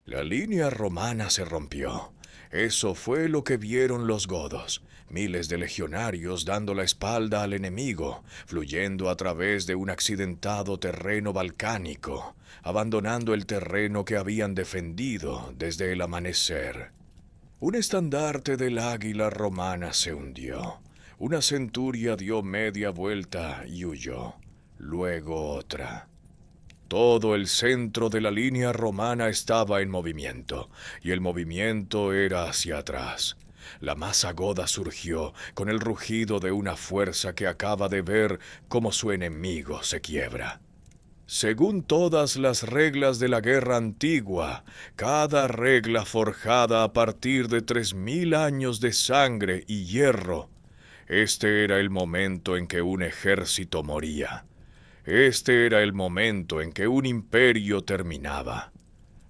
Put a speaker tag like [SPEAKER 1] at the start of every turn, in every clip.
[SPEAKER 1] La línea romana se rompió. Eso fue lo que vieron los godos. Miles de legionarios dando la espalda al enemigo, fluyendo a través de un accidentado terreno balcánico, abandonando el terreno que habían defendido desde el amanecer. Un estandarte del águila romana se hundió. Una centuria dio media vuelta y huyó. Luego otra. Todo el centro de la línea romana estaba en movimiento, y el movimiento era hacia atrás. La masa goda surgió con el rugido de una fuerza que acaba de ver cómo su enemigo se quiebra. Según todas las reglas de la guerra antigua, cada regla forjada a partir de 3000 años de sangre y hierro, este era el momento en que un ejército moría. Este era el momento en que un imperio terminaba.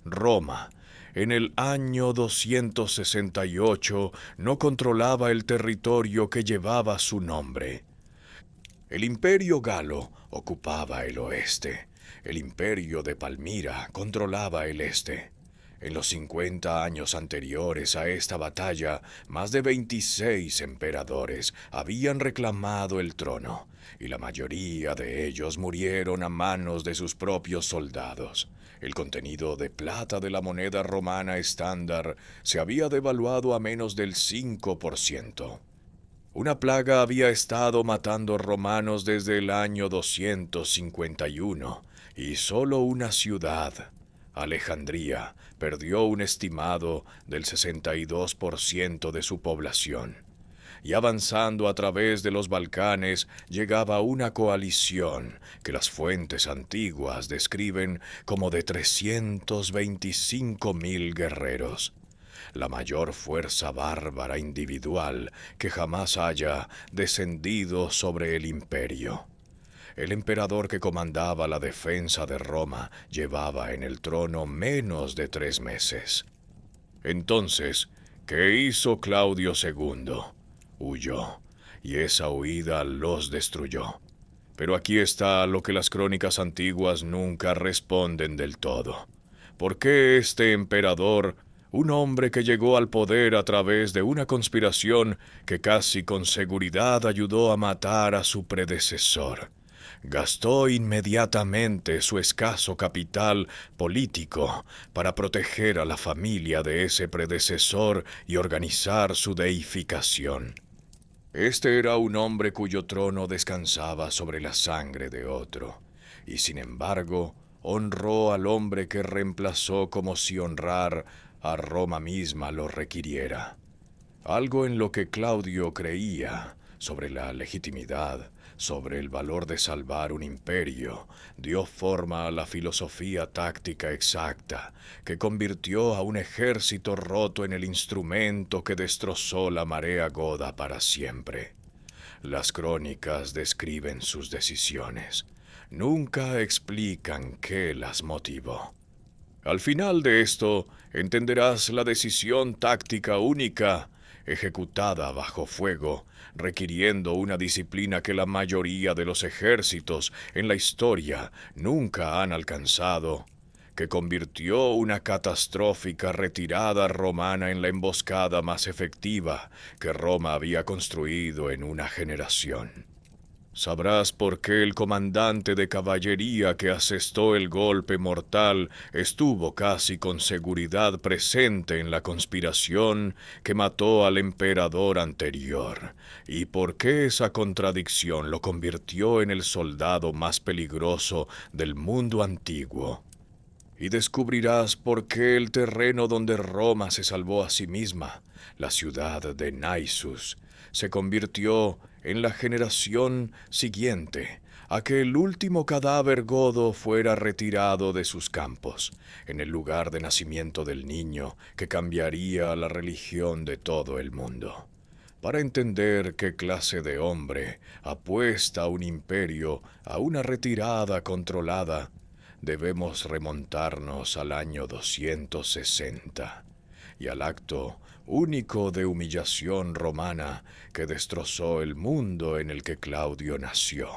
[SPEAKER 1] Roma, en el año 268, no controlaba el territorio que llevaba su nombre. El imperio galo ocupaba el oeste. El imperio de Palmira controlaba el este. En los 50 años anteriores a esta batalla, más de 26 emperadores habían reclamado el trono, y la mayoría de ellos murieron a manos de sus propios soldados. El contenido de plata de la moneda romana estándar se había devaluado a menos del 5%. Una plaga había estado matando romanos desde el año 251, y solo una ciudad, Alejandría, perdió un estimado del 62% de su población. Y avanzando a través de los Balcanes llegaba una coalición que las fuentes antiguas describen como de 325.000 guerreros, la mayor fuerza bárbara individual que jamás haya descendido sobre el imperio. El emperador que comandaba la defensa de Roma llevaba en el trono menos de 3 meses. Entonces, ¿qué hizo Claudio II? Huyó, y esa huida los destruyó. Pero aquí está lo que las crónicas antiguas nunca responden del todo. ¿Por qué este emperador, un hombre que llegó al poder a través de una conspiración que casi con seguridad ayudó a matar a su predecesor, gastó inmediatamente su escaso capital político para proteger a la familia de ese predecesor y organizar su deificación? Este era un hombre cuyo trono descansaba sobre la sangre de otro, y sin embargo honró al hombre que reemplazó como si honrar a Roma misma lo requiriera. Algo en lo que Claudio creía sobre la legitimidad, sobre el valor de salvar un imperio, dio forma a la filosofía táctica exacta que convirtió a un ejército roto en el instrumento que destrozó la marea goda para siempre. Las crónicas describen sus decisiones, nunca explican qué las motivó. Al final de esto, entenderás la decisión táctica única, ejecutada bajo fuego, requiriendo una disciplina que la mayoría de los ejércitos en la historia nunca han alcanzado, que convirtió una catastrófica retirada romana en la emboscada más efectiva que Roma había construido en una generación. Sabrás por qué el comandante de caballería que asestó el golpe mortal estuvo casi con seguridad presente en la conspiración que mató al emperador anterior, y por qué esa contradicción lo convirtió en el soldado más peligroso del mundo antiguo. Y descubrirás por qué el terreno donde Roma se salvó a sí misma, la ciudad de Naissus, se convirtió en la generación siguiente a que el último cadáver godo fuera retirado de sus campos, en el lugar de nacimiento del niño que cambiaría la religión de todo el mundo. Para entender qué clase de hombre apuesta un imperio a una retirada controlada, debemos remontarnos al año 260 y al acto único de humillación romana que destrozó el mundo en el que Claudio nació.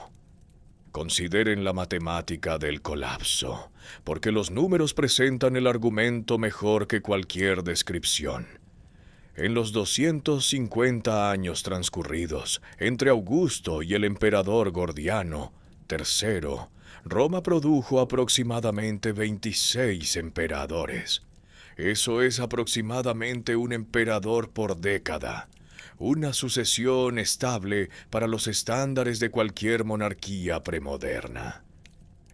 [SPEAKER 1] Consideren la matemática del colapso, porque los números presentan el argumento mejor que cualquier descripción. En los 250 años transcurridos entre Augusto y el emperador Gordiano III, Roma produjo aproximadamente 26 emperadores. Eso es aproximadamente un emperador por década, una sucesión estable para los estándares de cualquier monarquía premoderna.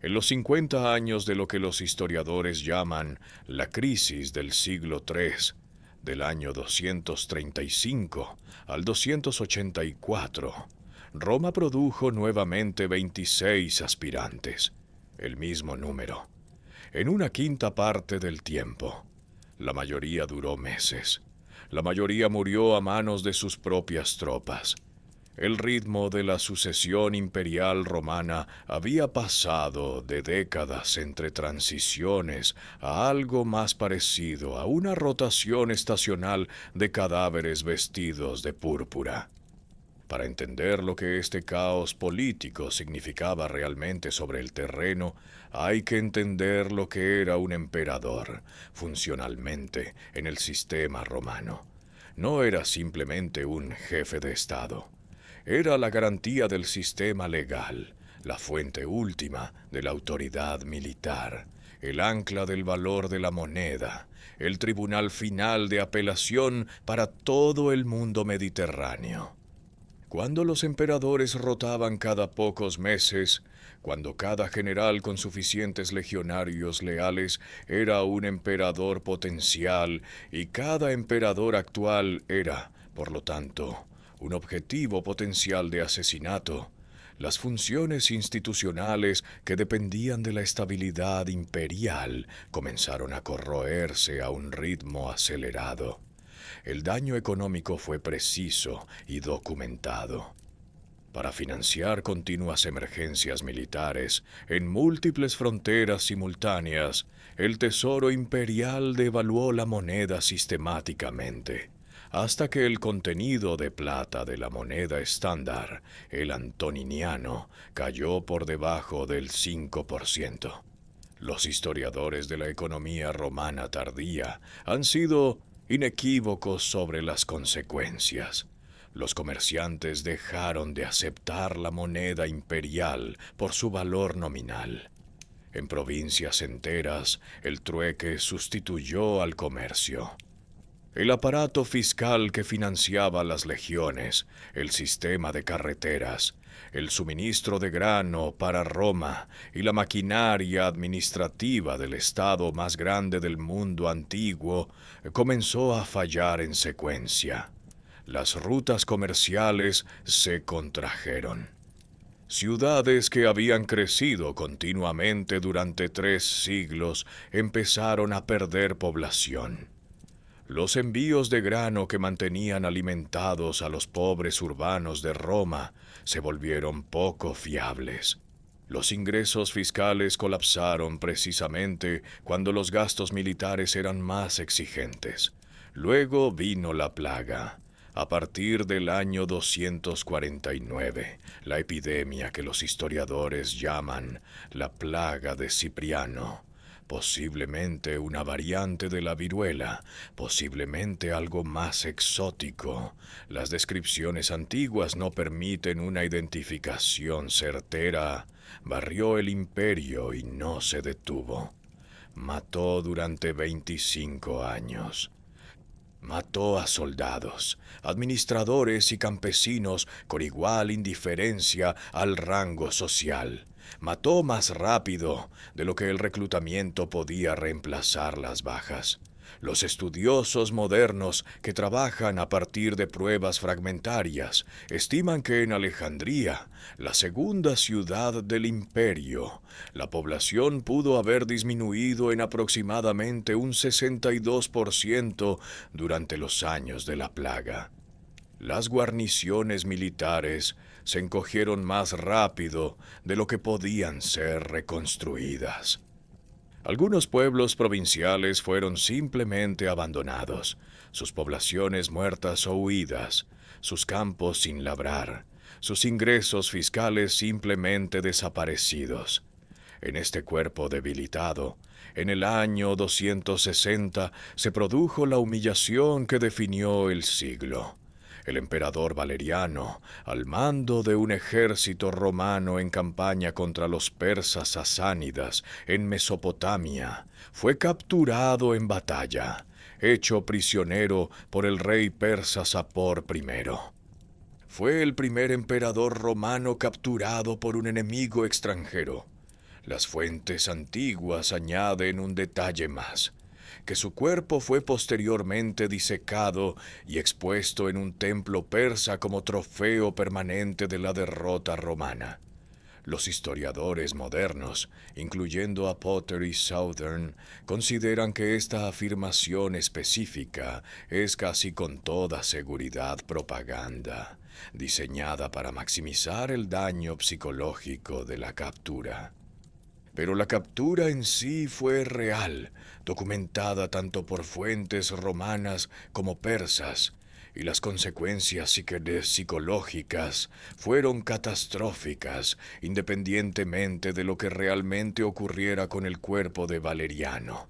[SPEAKER 1] En los 50 años de lo que los historiadores llaman la crisis del siglo III, del año 235 al 284, Roma produjo nuevamente 26 aspirantes, el mismo número, en una quinta parte del tiempo. La mayoría duró meses. La mayoría murió a manos de sus propias tropas. El ritmo de la sucesión imperial romana había pasado de décadas entre transiciones a algo más parecido a una rotación estacional de cadáveres vestidos de púrpura. Para entender lo que este caos político significaba realmente sobre el terreno, hay que entender lo que era un emperador, funcionalmente, en el sistema romano. No era simplemente un jefe de Estado. Era la garantía del sistema legal, la fuente última de la autoridad militar, el ancla del valor de la moneda, el tribunal final de apelación para todo el mundo mediterráneo. Cuando los emperadores rotaban cada pocos meses, cuando cada general con suficientes legionarios leales era un emperador potencial y cada emperador actual era, por lo tanto, un objetivo potencial de asesinato, las funciones institucionales que dependían de la estabilidad imperial comenzaron a corroerse a un ritmo acelerado. El daño económico fue preciso y documentado. Para financiar continuas emergencias militares en múltiples fronteras simultáneas, el Tesoro Imperial devaluó la moneda sistemáticamente, hasta que el contenido de plata de la moneda estándar, el antoniniano, cayó por debajo del 5%. Los historiadores de la economía romana tardía han sido inequívocos sobre las consecuencias. Los comerciantes dejaron de aceptar la moneda imperial por su valor nominal. En provincias enteras, el trueque sustituyó al comercio. El aparato fiscal que financiaba las legiones, el sistema de carreteras, el suministro de grano para Roma y la maquinaria administrativa del estado más grande del mundo antiguo comenzó a fallar en secuencia. Las rutas comerciales se contrajeron. Ciudades que habían crecido continuamente durante 3 siglos empezaron a perder población. Los envíos de grano que mantenían alimentados a los pobres urbanos de Roma se volvieron poco fiables. Los ingresos fiscales colapsaron precisamente cuando los gastos militares eran más exigentes. Luego vino la plaga. A partir del año 249, la epidemia que los historiadores llaman la plaga de Cipriano, posiblemente una variante de la viruela, posiblemente algo más exótico. Las descripciones antiguas no permiten una identificación certera. Barrió el imperio y no se detuvo. Mató durante 25 años. Mató a soldados, administradores y campesinos con igual indiferencia al rango social. Mató más rápido de lo que el reclutamiento podía reemplazar las bajas. Los estudiosos modernos que trabajan a partir de pruebas fragmentarias estiman que en Alejandría, la segunda ciudad del imperio, la población pudo haber disminuido en aproximadamente un 62% durante los años de la plaga. Las guarniciones militares se encogieron más rápido de lo que podían ser reconstruidas. Algunos pueblos provinciales fueron simplemente abandonados, sus poblaciones muertas o huidas, sus campos sin labrar, sus ingresos fiscales simplemente desaparecidos. En este cuerpo debilitado, en el año 260 se produjo la humillación que definió el siglo. El emperador Valeriano, al mando de un ejército romano en campaña contra los persas sasánidas en Mesopotamia, fue capturado en batalla, hecho prisionero por el rey persa Sapor I. Fue el primer emperador romano capturado por un enemigo extranjero. Las fuentes antiguas añaden un detalle más, que su cuerpo fue posteriormente disecado y expuesto en un templo persa como trofeo permanente de la derrota romana. Los historiadores modernos, incluyendo a Potter y Southern, consideran que esta afirmación específica es casi con toda seguridad propaganda, diseñada para maximizar el daño psicológico de la captura. Pero la captura en sí fue real, documentada tanto por fuentes romanas como persas, y las consecuencias psicológicas fueron catastróficas, independientemente de lo que realmente ocurriera con el cuerpo de Valeriano.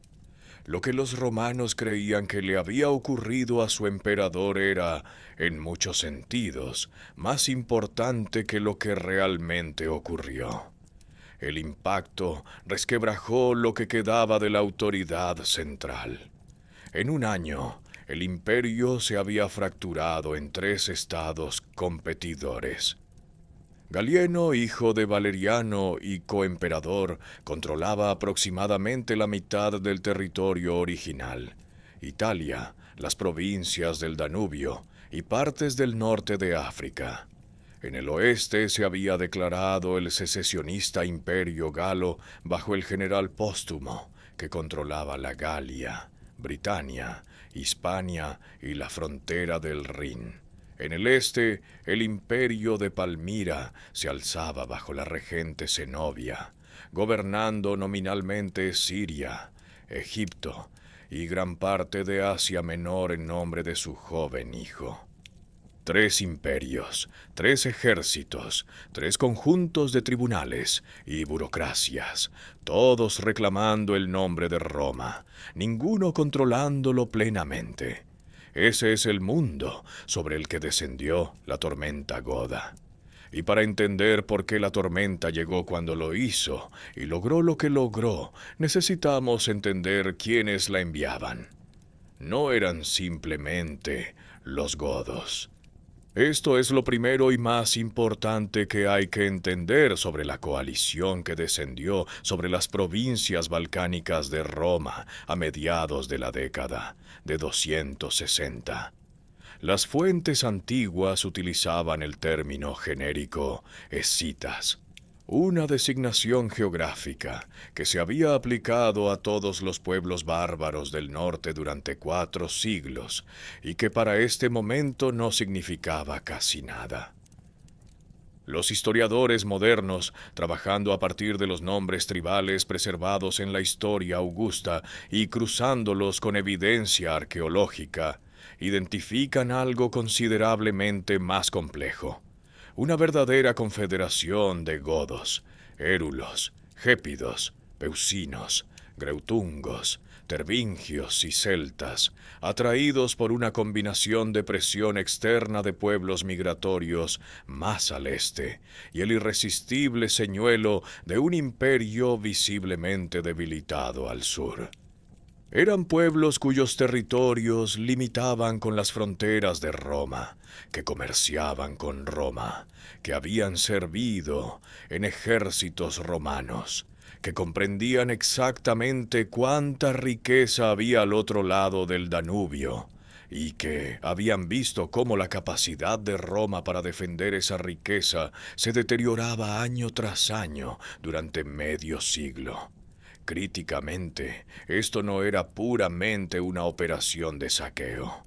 [SPEAKER 1] Lo que los romanos creían que le había ocurrido a su emperador era, en muchos sentidos, más importante que lo que realmente ocurrió. El impacto resquebrajó lo que quedaba de la autoridad central. En un año, el imperio se había fracturado en 3 estados competidores. Galieno, hijo de Valeriano y coemperador, controlaba aproximadamente la mitad del territorio original. Italia, las provincias del Danubio y partes del norte de África. En el oeste se había declarado el secesionista imperio galo bajo el general Póstumo, que controlaba la Galia, Britania, Hispania y la frontera del Rin. En el este, el imperio de Palmira se alzaba bajo la regente Zenobia, gobernando nominalmente Siria, Egipto y gran parte de Asia Menor en nombre de su joven hijo. 3 imperios, 3 ejércitos, 3 conjuntos de tribunales y burocracias, todos reclamando el nombre de Roma, ninguno controlándolo plenamente. Ese es el mundo sobre el que descendió la tormenta goda. Y para entender por qué la tormenta llegó cuando lo hizo y logró lo que logró, necesitamos entender quiénes la enviaban. No eran simplemente los godos. Esto es lo primero y más importante que hay que entender sobre la coalición que descendió sobre las provincias balcánicas de Roma a mediados de la década de 260. Las fuentes antiguas utilizaban el término genérico escitas, una designación geográfica que se había aplicado a todos los pueblos bárbaros del norte durante 4 siglos y que para este momento no significaba casi nada. Los historiadores modernos, trabajando a partir de los nombres tribales preservados en la historia augusta y cruzándolos con evidencia arqueológica, identifican algo considerablemente más complejo. Una verdadera confederación de godos, érulos, gépidos, peusinos, greutungos, tervingios y celtas, atraídos por una combinación de presión externa de pueblos migratorios más al este y el irresistible señuelo de un imperio visiblemente debilitado al sur. Eran pueblos cuyos territorios limitaban con las fronteras de Roma, que comerciaban con Roma, que habían servido en ejércitos romanos, que comprendían exactamente cuánta riqueza había al otro lado del Danubio, y que habían visto cómo la capacidad de Roma para defender esa riqueza se deterioraba año tras año durante medio siglo. Críticamente, esto no era puramente una operación de saqueo.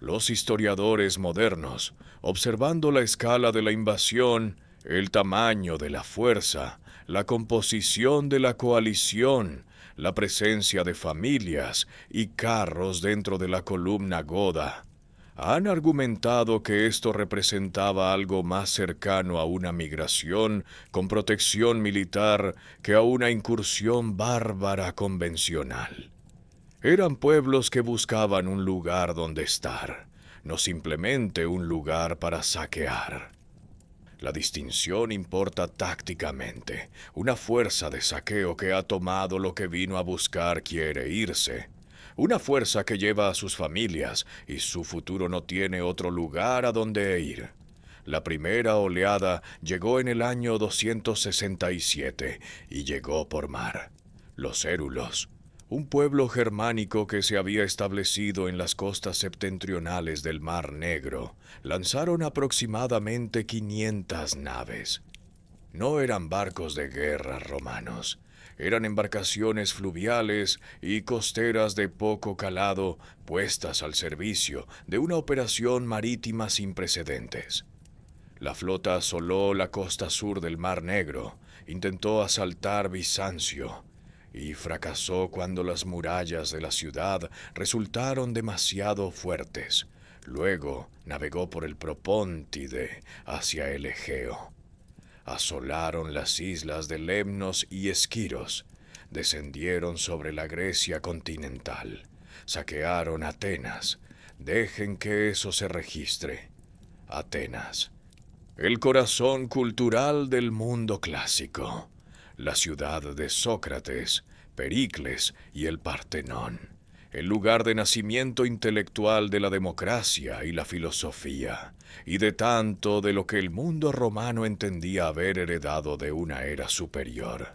[SPEAKER 1] Los historiadores modernos, observando la escala de la invasión, el tamaño de la fuerza, la composición de la coalición, la presencia de familias y carros dentro de la columna goda, Han argumentado que esto representaba algo más cercano a una migración con protección militar que a una incursión bárbara convencional. Eran pueblos que buscaban un lugar donde estar, no simplemente un lugar para saquear. La distinción importa tácticamente. Una fuerza de saqueo que ha tomado lo que vino a buscar quiere irse. Una fuerza que lleva a sus familias y su futuro no tiene otro lugar a donde ir. La primera oleada llegó en el año 267 y llegó por mar. Los érulos, un pueblo germánico que se había establecido en las costas septentrionales del Mar Negro, lanzaron aproximadamente 500 naves. No eran barcos de guerra romanos, eran embarcaciones fluviales y costeras de poco calado puestas al servicio de una operación marítima sin precedentes. La flota asoló la costa sur del Mar Negro, intentó asaltar Bizancio y fracasó cuando las murallas de la ciudad resultaron demasiado fuertes. Luego navegó por el Propóntide hacia el Egeo. Asolaron las islas de Lemnos y Esquiros, descendieron sobre la Grecia continental, saquearon Atenas. Dejen que eso se registre. Atenas, el corazón cultural del mundo clásico, la ciudad de Sócrates, Pericles y el Partenón, el lugar de nacimiento intelectual de la democracia y la filosofía, y de tanto de lo que el mundo romano entendía haber heredado de una era superior.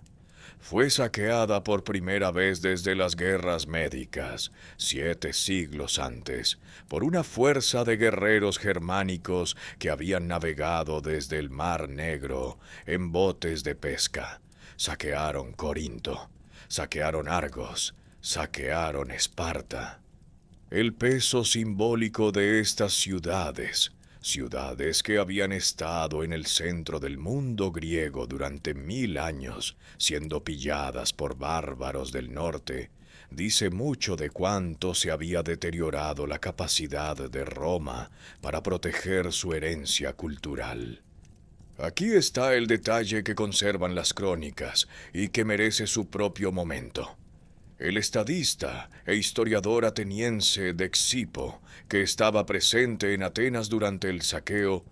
[SPEAKER 1] Fue saqueada por primera vez desde las guerras médicas, 7 siglos antes, por una fuerza de guerreros germánicos que habían navegado desde el Mar Negro en botes de pesca. Saquearon Corinto, saquearon Argos, saquearon Esparta. El peso simbólico de estas ciudades, ciudades que habían estado en el centro del mundo griego durante 1000 años, siendo pilladas por bárbaros del norte, dice mucho de cuánto se había deteriorado la capacidad de Roma para proteger su herencia cultural. Aquí está el detalle que conservan las crónicas y que merece su propio momento. El estadista e historiador ateniense Dexipo, que estaba presente en Atenas durante el saqueo,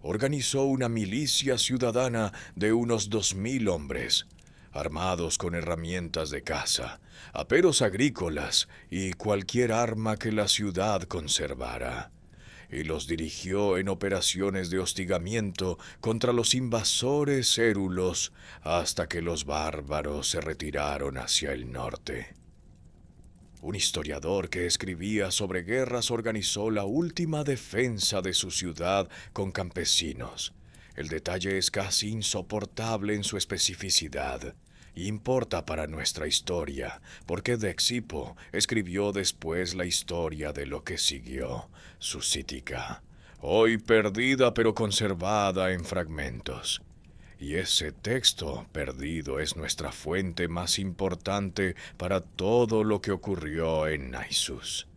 [SPEAKER 1] organizó una milicia ciudadana de unos 2000 hombres, armados con herramientas de caza, aperos agrícolas y cualquier arma que la ciudad conservara, y los dirigió en operaciones de hostigamiento contra los invasores érulos hasta que los bárbaros se retiraron hacia el norte. Un historiador que escribía sobre guerras organizó la última defensa de su ciudad con campesinos. El detalle es casi insoportable en su especificidad. Importa para nuestra historia, porque Dexipo escribió después la historia de lo que siguió, su Cítica, hoy perdida pero conservada en fragmentos. Y ese texto perdido es nuestra fuente más importante para todo lo que ocurrió en Naissus.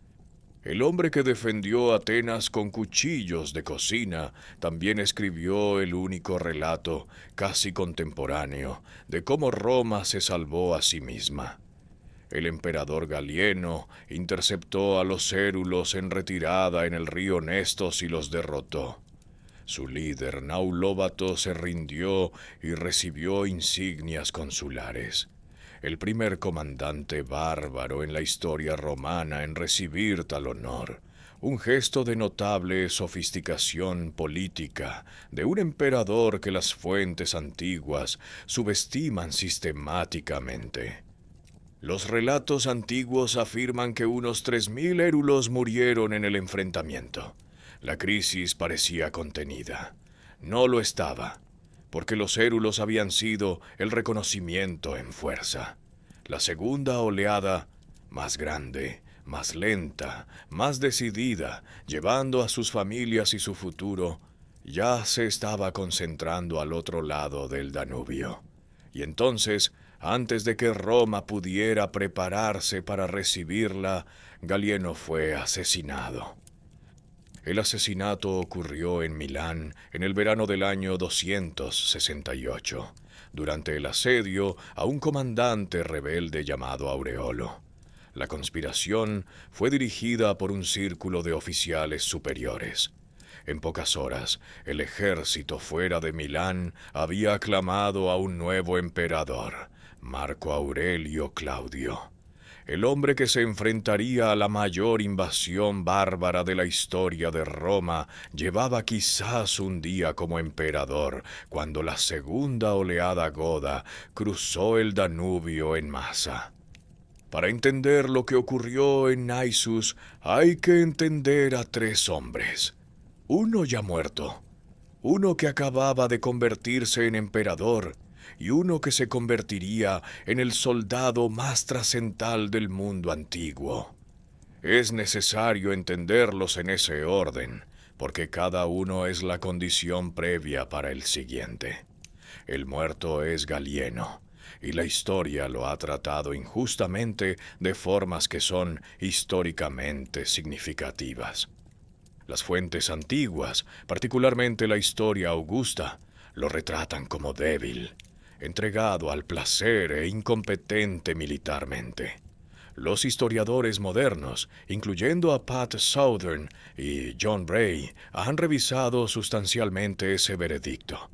[SPEAKER 1] El hombre que defendió Atenas con cuchillos de cocina también escribió el único relato, casi contemporáneo, de cómo Roma se salvó a sí misma. El emperador Galieno interceptó a los érulos en retirada en el río Nestos y los derrotó. Su líder, Naulóbato, se rindió y recibió insignias consulares. El primer comandante bárbaro en la historia romana en recibir tal honor, un gesto de notable sofisticación política de un emperador que las fuentes antiguas subestiman sistemáticamente. Los relatos antiguos afirman que unos 3000 érulos murieron en el enfrentamiento. La crisis parecía contenida. No lo estaba, porque los érulos habían sido el reconocimiento en fuerza. La segunda oleada, más grande, más lenta, más decidida, llevando a sus familias y su futuro, ya se estaba concentrando al otro lado del Danubio. Y entonces, antes de que Roma pudiera prepararse para recibirla, Galieno fue asesinado. El asesinato ocurrió en Milán en el verano del año 268, durante el asedio a un comandante rebelde llamado Aureolo. La conspiración fue dirigida por un círculo de oficiales superiores. En pocas horas, el ejército fuera de Milán había aclamado a un nuevo emperador, Marco Aurelio Claudio, el hombre que se enfrentaría a la mayor invasión bárbara de la historia de Roma. Llevaba quizás un día como emperador cuando la segunda oleada goda cruzó el Danubio en masa. Para entender lo que ocurrió en Naissus hay que entender a tres hombres. Uno ya muerto, uno que acababa de convertirse en emperador y uno que se convertiría en el soldado más trascendental del mundo antiguo. Es necesario entenderlos en ese orden, porque cada uno es la condición previa para el siguiente. El muerto es Galieno, y la historia lo ha tratado injustamente de formas que son históricamente significativas. Las fuentes antiguas, particularmente la historia augusta, lo retratan como débil, entregado al placer e incompetente militarmente. Los historiadores modernos, incluyendo a Pat Southern y John Bray, han revisado sustancialmente ese veredicto.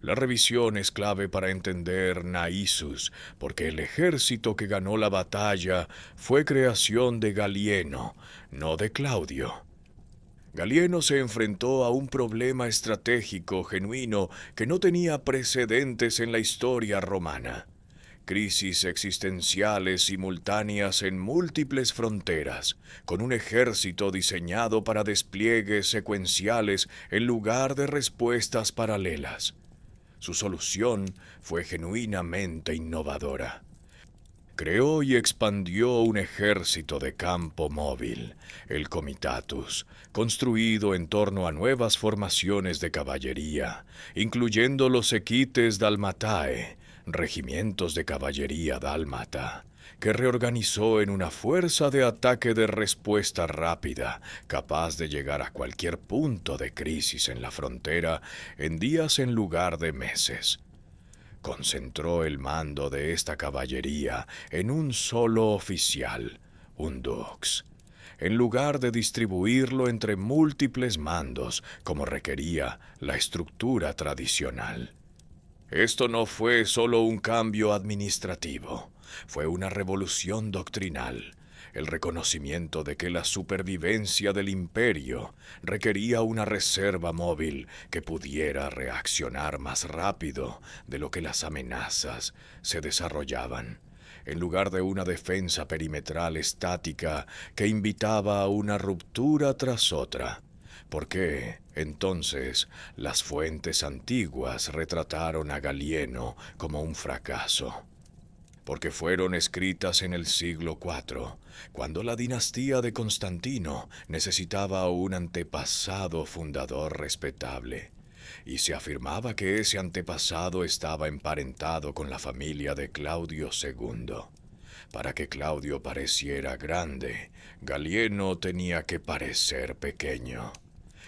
[SPEAKER 1] La revisión es clave para entender Naissus, porque el ejército que ganó la batalla fue creación de Galieno, no de Claudio. Galieno se enfrentó a un problema estratégico genuino que no tenía precedentes en la historia romana. Crisis existenciales simultáneas en múltiples fronteras, con un ejército diseñado para despliegues secuenciales en lugar de respuestas paralelas. Su solución fue genuinamente innovadora. Creó y expandió un ejército de campo móvil, el Comitatus, construido en torno a nuevas formaciones de caballería, incluyendo los equites dalmatae, regimientos de caballería dálmata, que reorganizó en una fuerza de ataque de respuesta rápida, capaz de llegar a cualquier punto de crisis en la frontera en días en lugar de meses. Concentró el mando de esta caballería en un solo oficial, un dux, en lugar de distribuirlo entre múltiples mandos como requería la estructura tradicional. Esto no fue solo un cambio administrativo, fue una revolución doctrinal, el reconocimiento de que la supervivencia del imperio requería una reserva móvil que pudiera reaccionar más rápido de lo que las amenazas se desarrollaban, en lugar de una defensa perimetral estática que invitaba a una ruptura tras otra. Porque, entonces, las fuentes antiguas retrataron a Galieno como un fracaso. Porque fueron escritas en el siglo IV, cuando la dinastía de Constantino necesitaba un antepasado fundador respetable, y se afirmaba que ese antepasado estaba emparentado con la familia de Claudio II. Para que Claudio pareciera grande, Galieno tenía que parecer pequeño.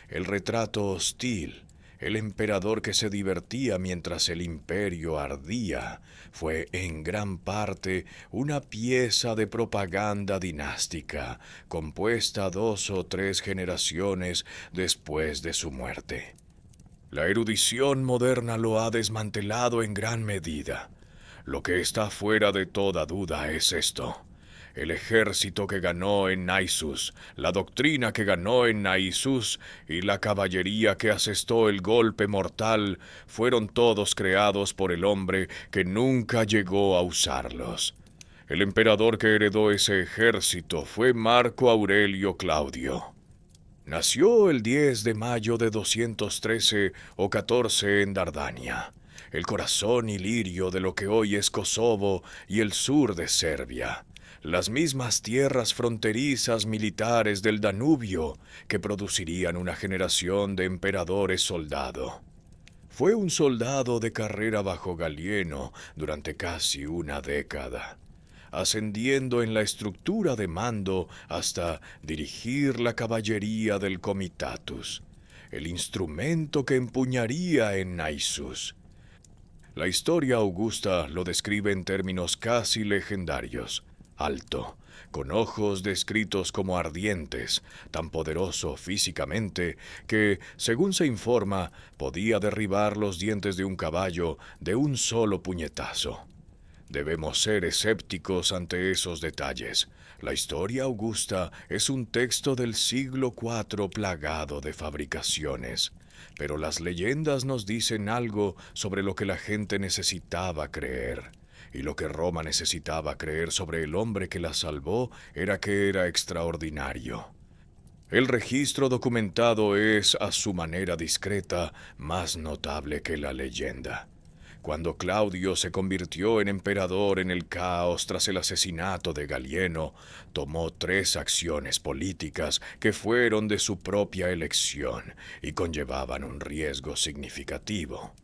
[SPEAKER 1] El retrato hostil, el emperador que se divertía mientras el imperio ardía, fue en gran parte una pieza de propaganda dinástica, compuesta 2 o 3 generaciones después de su muerte. La erudición moderna lo ha desmantelado en gran medida. Lo que está fuera de toda duda es esto: el ejército que ganó en Naissus, la doctrina que ganó en Naissus y la caballería que asestó el golpe mortal fueron todos creados por el hombre que nunca llegó a usarlos. El emperador que heredó ese ejército fue Marco Aurelio Claudio. Nació el 10 de mayo de 213 o 14 en Dardania, el corazón ilirio de lo que hoy es Kosovo y el sur de Serbia, las mismas tierras fronterizas militares del Danubio que producirían una generación de emperadores soldado. Fue un soldado de carrera bajo Galieno durante casi una década. ascendiendo en la estructura de mando hasta dirigir la caballería del Comitatus, el instrumento que empuñaría en Naissus. La historia augusta lo describe en términos casi legendarios: alto, con ojos descritos como ardientes, tan poderoso físicamente que, según se informa, podía derribar los dientes de un caballo de un solo puñetazo. Debemos ser escépticos ante esos detalles. La historia augusta es un texto del siglo IV plagado de fabricaciones, pero las leyendas nos dicen algo sobre lo que la gente necesitaba creer. Y lo que Roma necesitaba creer sobre el hombre que la salvó era que era extraordinario. El registro documentado es, a su manera discreta, más notable que la leyenda. Cuando Claudio se convirtió en emperador en el caos tras el asesinato de Galieno, tomó 3 acciones políticas que fueron de su propia elección y conllevaban un riesgo significativo.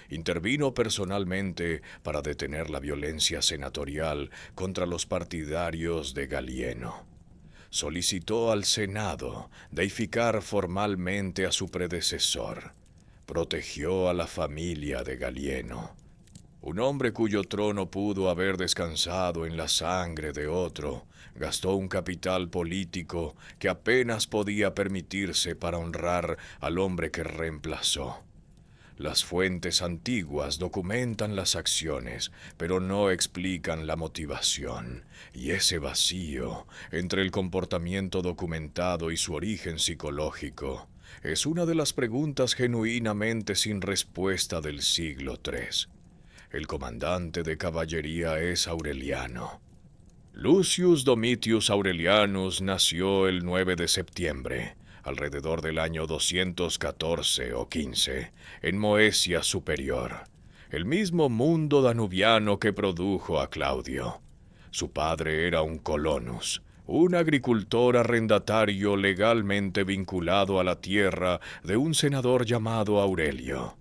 [SPEAKER 1] Intervino personalmente para detener la violencia senatorial contra los partidarios de Galieno. Solicitó al Senado deificar formalmente a su predecesor. Protegió a la familia de Galieno. Un hombre cuyo trono pudo haber descansado en la sangre de otro, gastó un capital político que apenas podía permitirse para honrar al hombre que reemplazó. Las fuentes antiguas documentan las acciones, pero no explican la motivación, y ese vacío entre el comportamiento documentado y su origen psicológico es una de las preguntas genuinamente sin respuesta del siglo III. El comandante de caballería es Aureliano. Lucius Domitius Aurelianus nació el 9 de septiembre, alrededor del año 214 o 15, en Moesia Superior, el mismo mundo danubiano que produjo a Claudio. Su padre era un colonus, un agricultor arrendatario legalmente vinculado a la tierra de un senador llamado Aurelio.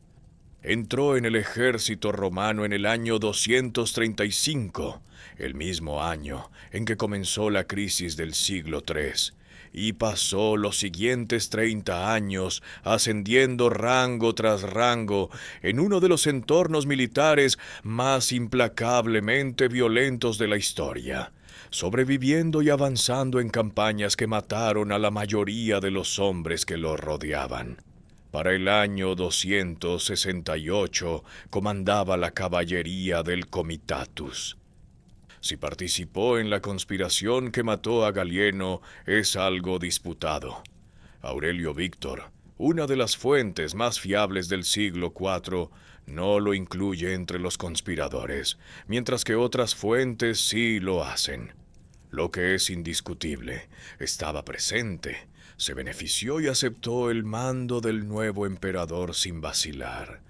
[SPEAKER 1] Entró en el ejército romano en el año 235, el mismo año en que comenzó la crisis del siglo III, y pasó los siguientes 30 años ascendiendo rango tras rango en uno de los entornos militares más implacablemente violentos de la historia, sobreviviendo y avanzando en campañas que mataron a la mayoría de los hombres que lo rodeaban. Para el año 268 comandaba la caballería del Comitatus. Si participó en la conspiración que mató a Galieno es algo disputado. Aurelio Víctor, una de las fuentes más fiables del siglo IV, no lo incluye entre los conspiradores, mientras que otras fuentes sí lo hacen. Lo que es indiscutible, estaba presente, se benefició y aceptó el mando del nuevo emperador sin vacilar.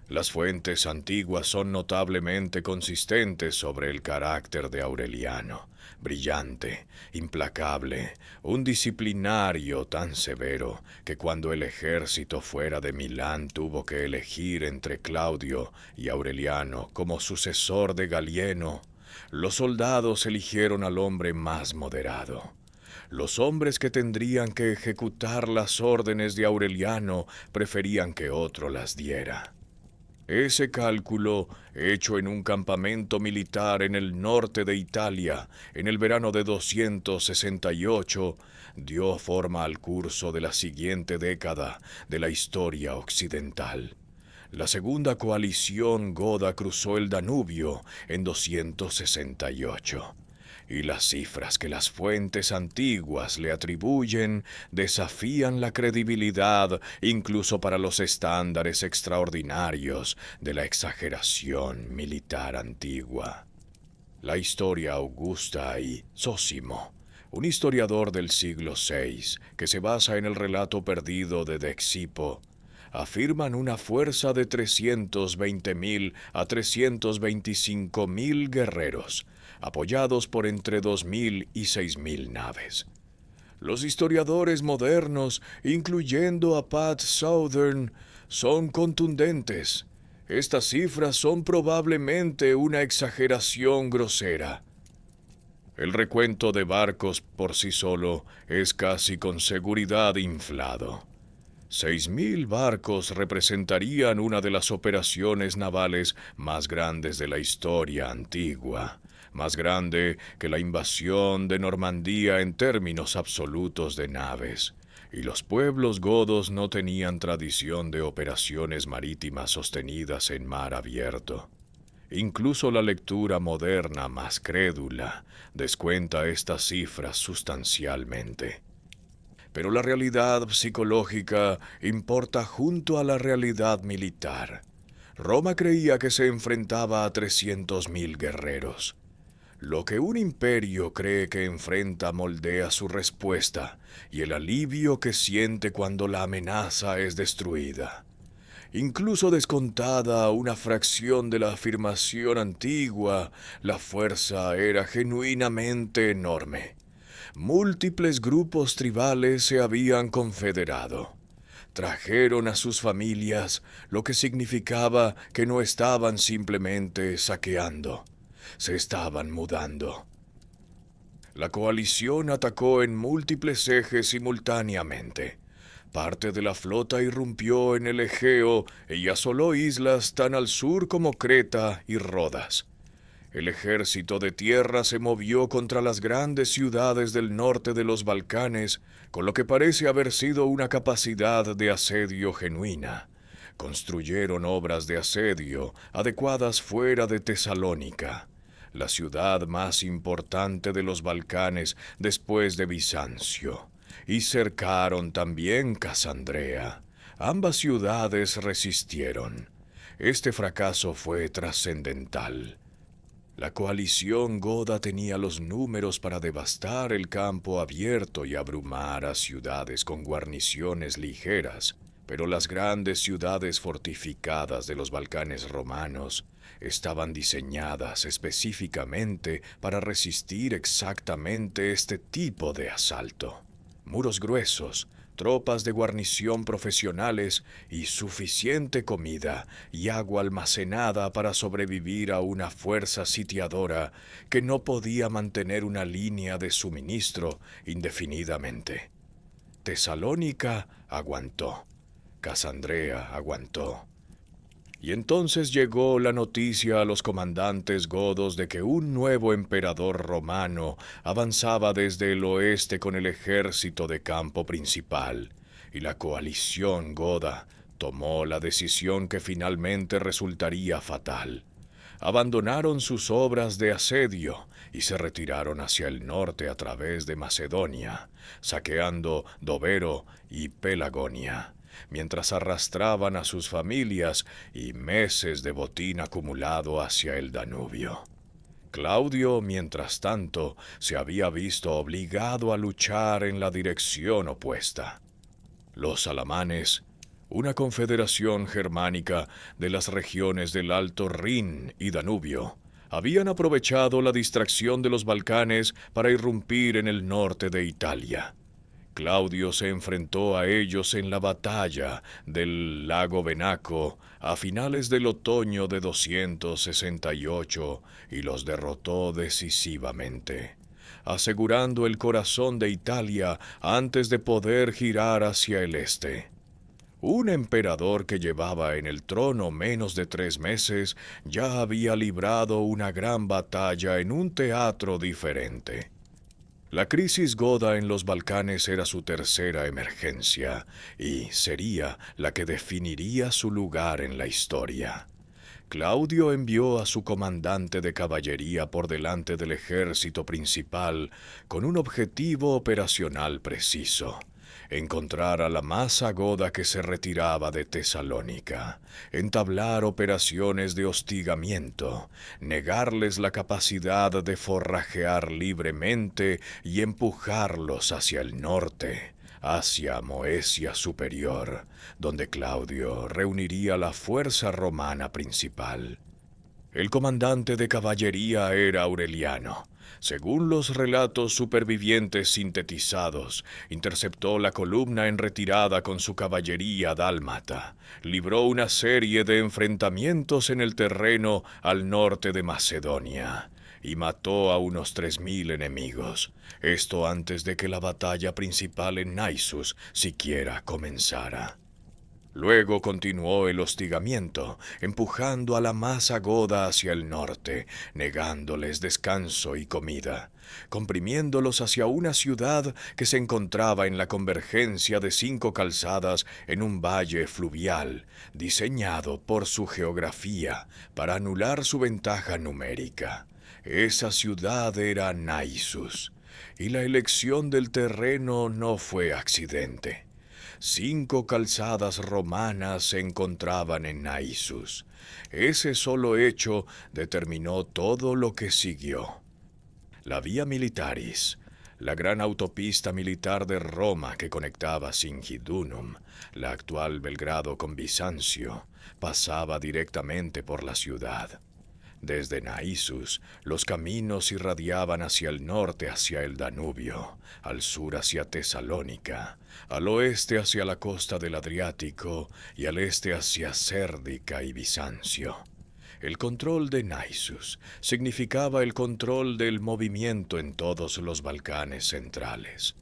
[SPEAKER 1] Las fuentes antiguas son notablemente consistentes sobre el carácter de Aureliano, brillante, implacable, un disciplinario tan severo que cuando el ejército fuera de Milán tuvo que elegir entre Claudio y Aureliano como sucesor de Galieno, los soldados eligieron al hombre más moderado. Los hombres que tendrían que ejecutar las órdenes de Aureliano preferían que otro las diera. Ese cálculo, hecho en un campamento militar en el norte de Italia en el verano de 268, dio forma al curso de la siguiente década de la historia occidental. La segunda coalición goda cruzó el Danubio en 268. Y las cifras que las fuentes antiguas le atribuyen desafían la credibilidad incluso para los estándares extraordinarios de la exageración militar antigua. La historia augusta y Zósimo, un historiador del siglo VI que se basa en el relato perdido de Dexipo, afirman una fuerza de 320.000 a 325.000 guerreros, apoyados por entre 2.000 y 6.000 naves. Los historiadores modernos, incluyendo a Pat Southern, son contundentes. Estas cifras son probablemente una exageración grosera. El recuento de barcos por sí solo es casi con seguridad inflado. 6.000 barcos representarían una de las operaciones navales más grandes de la historia antigua, más grande que la invasión de Normandía en términos absolutos de naves, y los pueblos godos no tenían tradición de operaciones marítimas sostenidas en mar abierto. Incluso la lectura moderna más crédula descuenta estas cifras sustancialmente. Pero la realidad psicológica importa junto a la realidad militar. Roma creía que se enfrentaba a 300.000 guerreros. Lo que un imperio cree que enfrenta moldea su respuesta y el alivio que siente cuando la amenaza es destruida. Incluso descontada una fracción de la afirmación antigua, la fuerza era genuinamente enorme. Múltiples grupos tribales se habían confederado. Trajeron a sus familias, lo que significaba que no estaban simplemente saqueando, se estaban mudando. La coalición atacó en múltiples ejes simultáneamente. Parte de la flota irrumpió en el Egeo y asoló islas tan al sur como Creta y Rodas. El ejército de tierra se movió contra las grandes ciudades del norte de los Balcanes, con lo que parece haber sido una capacidad de asedio genuina. Construyeron obras de asedio adecuadas fuera de Tesalónica, la ciudad más importante de los Balcanes después de Bizancio, y cercaron también Casandrea. Ambas ciudades resistieron. Este fracaso fue trascendental. La coalición goda tenía los números para devastar el campo abierto y abrumar a ciudades con guarniciones ligeras, pero las grandes ciudades fortificadas de los Balcanes romanos estaban diseñadas específicamente para resistir exactamente este tipo de asalto. Muros gruesos, tropas de guarnición profesionales y suficiente comida y agua almacenada para sobrevivir a una fuerza sitiadora que no podía mantener una línea de suministro indefinidamente. Tesalónica aguantó. Casandrea aguantó. Y entonces llegó la noticia a los comandantes godos de que un nuevo emperador romano avanzaba desde el oeste con el ejército de campo principal, y la coalición goda tomó la decisión que finalmente resultaría fatal. Abandonaron sus obras de asedio y se retiraron hacia el norte a través de Macedonia, saqueando Dovero y Pelagonia, mientras arrastraban a sus familias y meses de botín acumulado hacia el Danubio. Claudio, mientras tanto, se había visto obligado a luchar en la dirección opuesta. Los alamanes, una confederación germánica de las regiones del Alto Rin y Danubio, habían aprovechado la distracción de los Balcanes para irrumpir en el norte de Italia. Claudio se enfrentó a ellos en la batalla del lago Venaco a finales del otoño de 268 y los derrotó decisivamente, asegurando el corazón de Italia antes de poder girar hacia el este. Un emperador que llevaba en el trono menos de 3 meses ya había librado una gran batalla en un teatro diferente. La crisis goda en los Balcanes era su tercera emergencia y sería la que definiría su lugar en la historia. Claudio envió a su comandante de caballería por delante del ejército principal con un objetivo operacional preciso: encontrar a la masa goda que se retiraba de Tesalónica, entablar operaciones de hostigamiento, negarles la capacidad de forrajear libremente y empujarlos hacia el norte, hacia Moesia Superior, donde Claudio reuniría la fuerza romana principal. El comandante de caballería era Aureliano. Según los relatos supervivientes sintetizados, interceptó la columna en retirada con su caballería dálmata, libró una serie de enfrentamientos en el terreno al norte de Macedonia, y mató a unos 3000 enemigos, esto antes de que la batalla principal en Naissus siquiera comenzara. Luego continuó el hostigamiento, empujando a la masa goda hacia el norte, negándoles descanso y comida, comprimiéndolos hacia una ciudad que se encontraba en la convergencia de 5 calzadas en un valle fluvial, diseñado por su geografía para anular su ventaja numérica. Esa ciudad era Naissus, y la elección del terreno no fue accidente. 5 calzadas romanas se encontraban en Naissus. Ese solo hecho determinó todo lo que siguió. La Via Militaris, la gran autopista militar de Roma que conectaba Singidunum, la actual Belgrado, con Bizancio, pasaba directamente por la ciudad. Desde Naissus, los caminos irradiaban hacia el norte hacia el Danubio, al sur hacia Tesalónica, al oeste hacia la costa del Adriático y al este hacia Sérdica y Bizancio. El control de Naissus significaba el control del movimiento en todos los Balcanes centrales.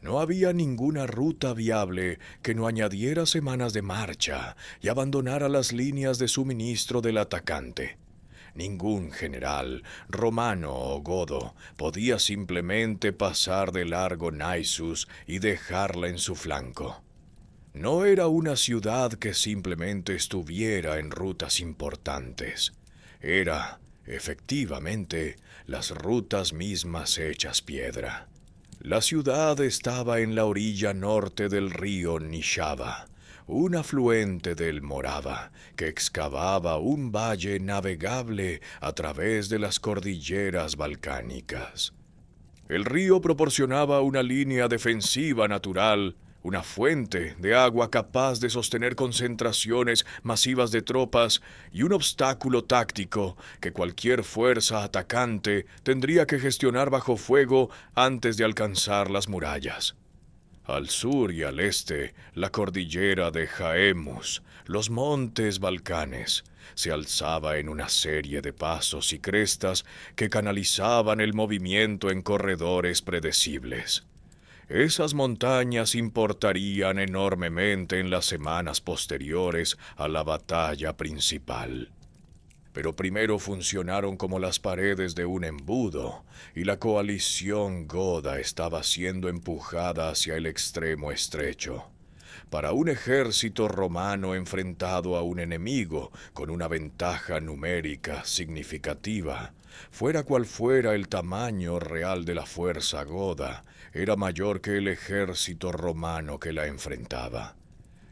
[SPEAKER 1] No había ninguna ruta viable que no añadiera semanas de marcha y abandonara las líneas de suministro del atacante. Ningún general, romano o godo, podía simplemente pasar de largo Naissus y dejarla en su flanco. No era una ciudad que simplemente estuviera en rutas importantes. Era, efectivamente, las rutas mismas hechas piedra. La ciudad estaba en la orilla norte del río Nishava, un afluente del Morava, que excavaba un valle navegable a través de las cordilleras balcánicas. El río proporcionaba una línea defensiva natural, una fuente de agua capaz de sostener concentraciones masivas de tropas y un obstáculo táctico que cualquier fuerza atacante tendría que gestionar bajo fuego antes de alcanzar las murallas. Al sur y al este, la cordillera de Haemus, los montes Balcanes, se alzaba en una serie de pasos y crestas que canalizaban el movimiento en corredores predecibles. Esas montañas importarían enormemente en las semanas posteriores a la batalla principal. Pero primero funcionaron como las paredes de un embudo, y la coalición goda estaba siendo empujada hacia el extremo estrecho. Para un ejército romano enfrentado a un enemigo con una ventaja numérica significativa, fuera cual fuera el tamaño real de la fuerza goda, era mayor que el ejército romano que la enfrentaba.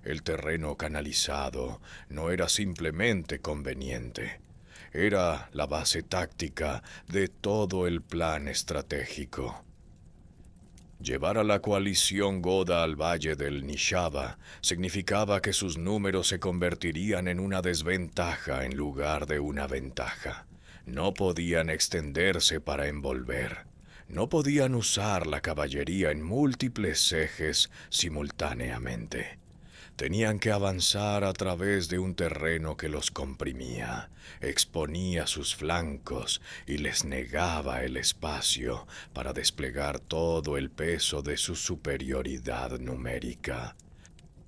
[SPEAKER 1] El terreno canalizado no era simplemente conveniente. Era la base táctica de todo el plan estratégico. Llevar a la coalición goda al valle del Nishava significaba que sus números se convertirían en una desventaja en lugar de una ventaja. No podían extenderse para envolver. No podían usar la caballería en múltiples ejes simultáneamente. Tenían que avanzar a través de un terreno que los comprimía, exponía sus flancos y les negaba el espacio para desplegar todo el peso de su superioridad numérica.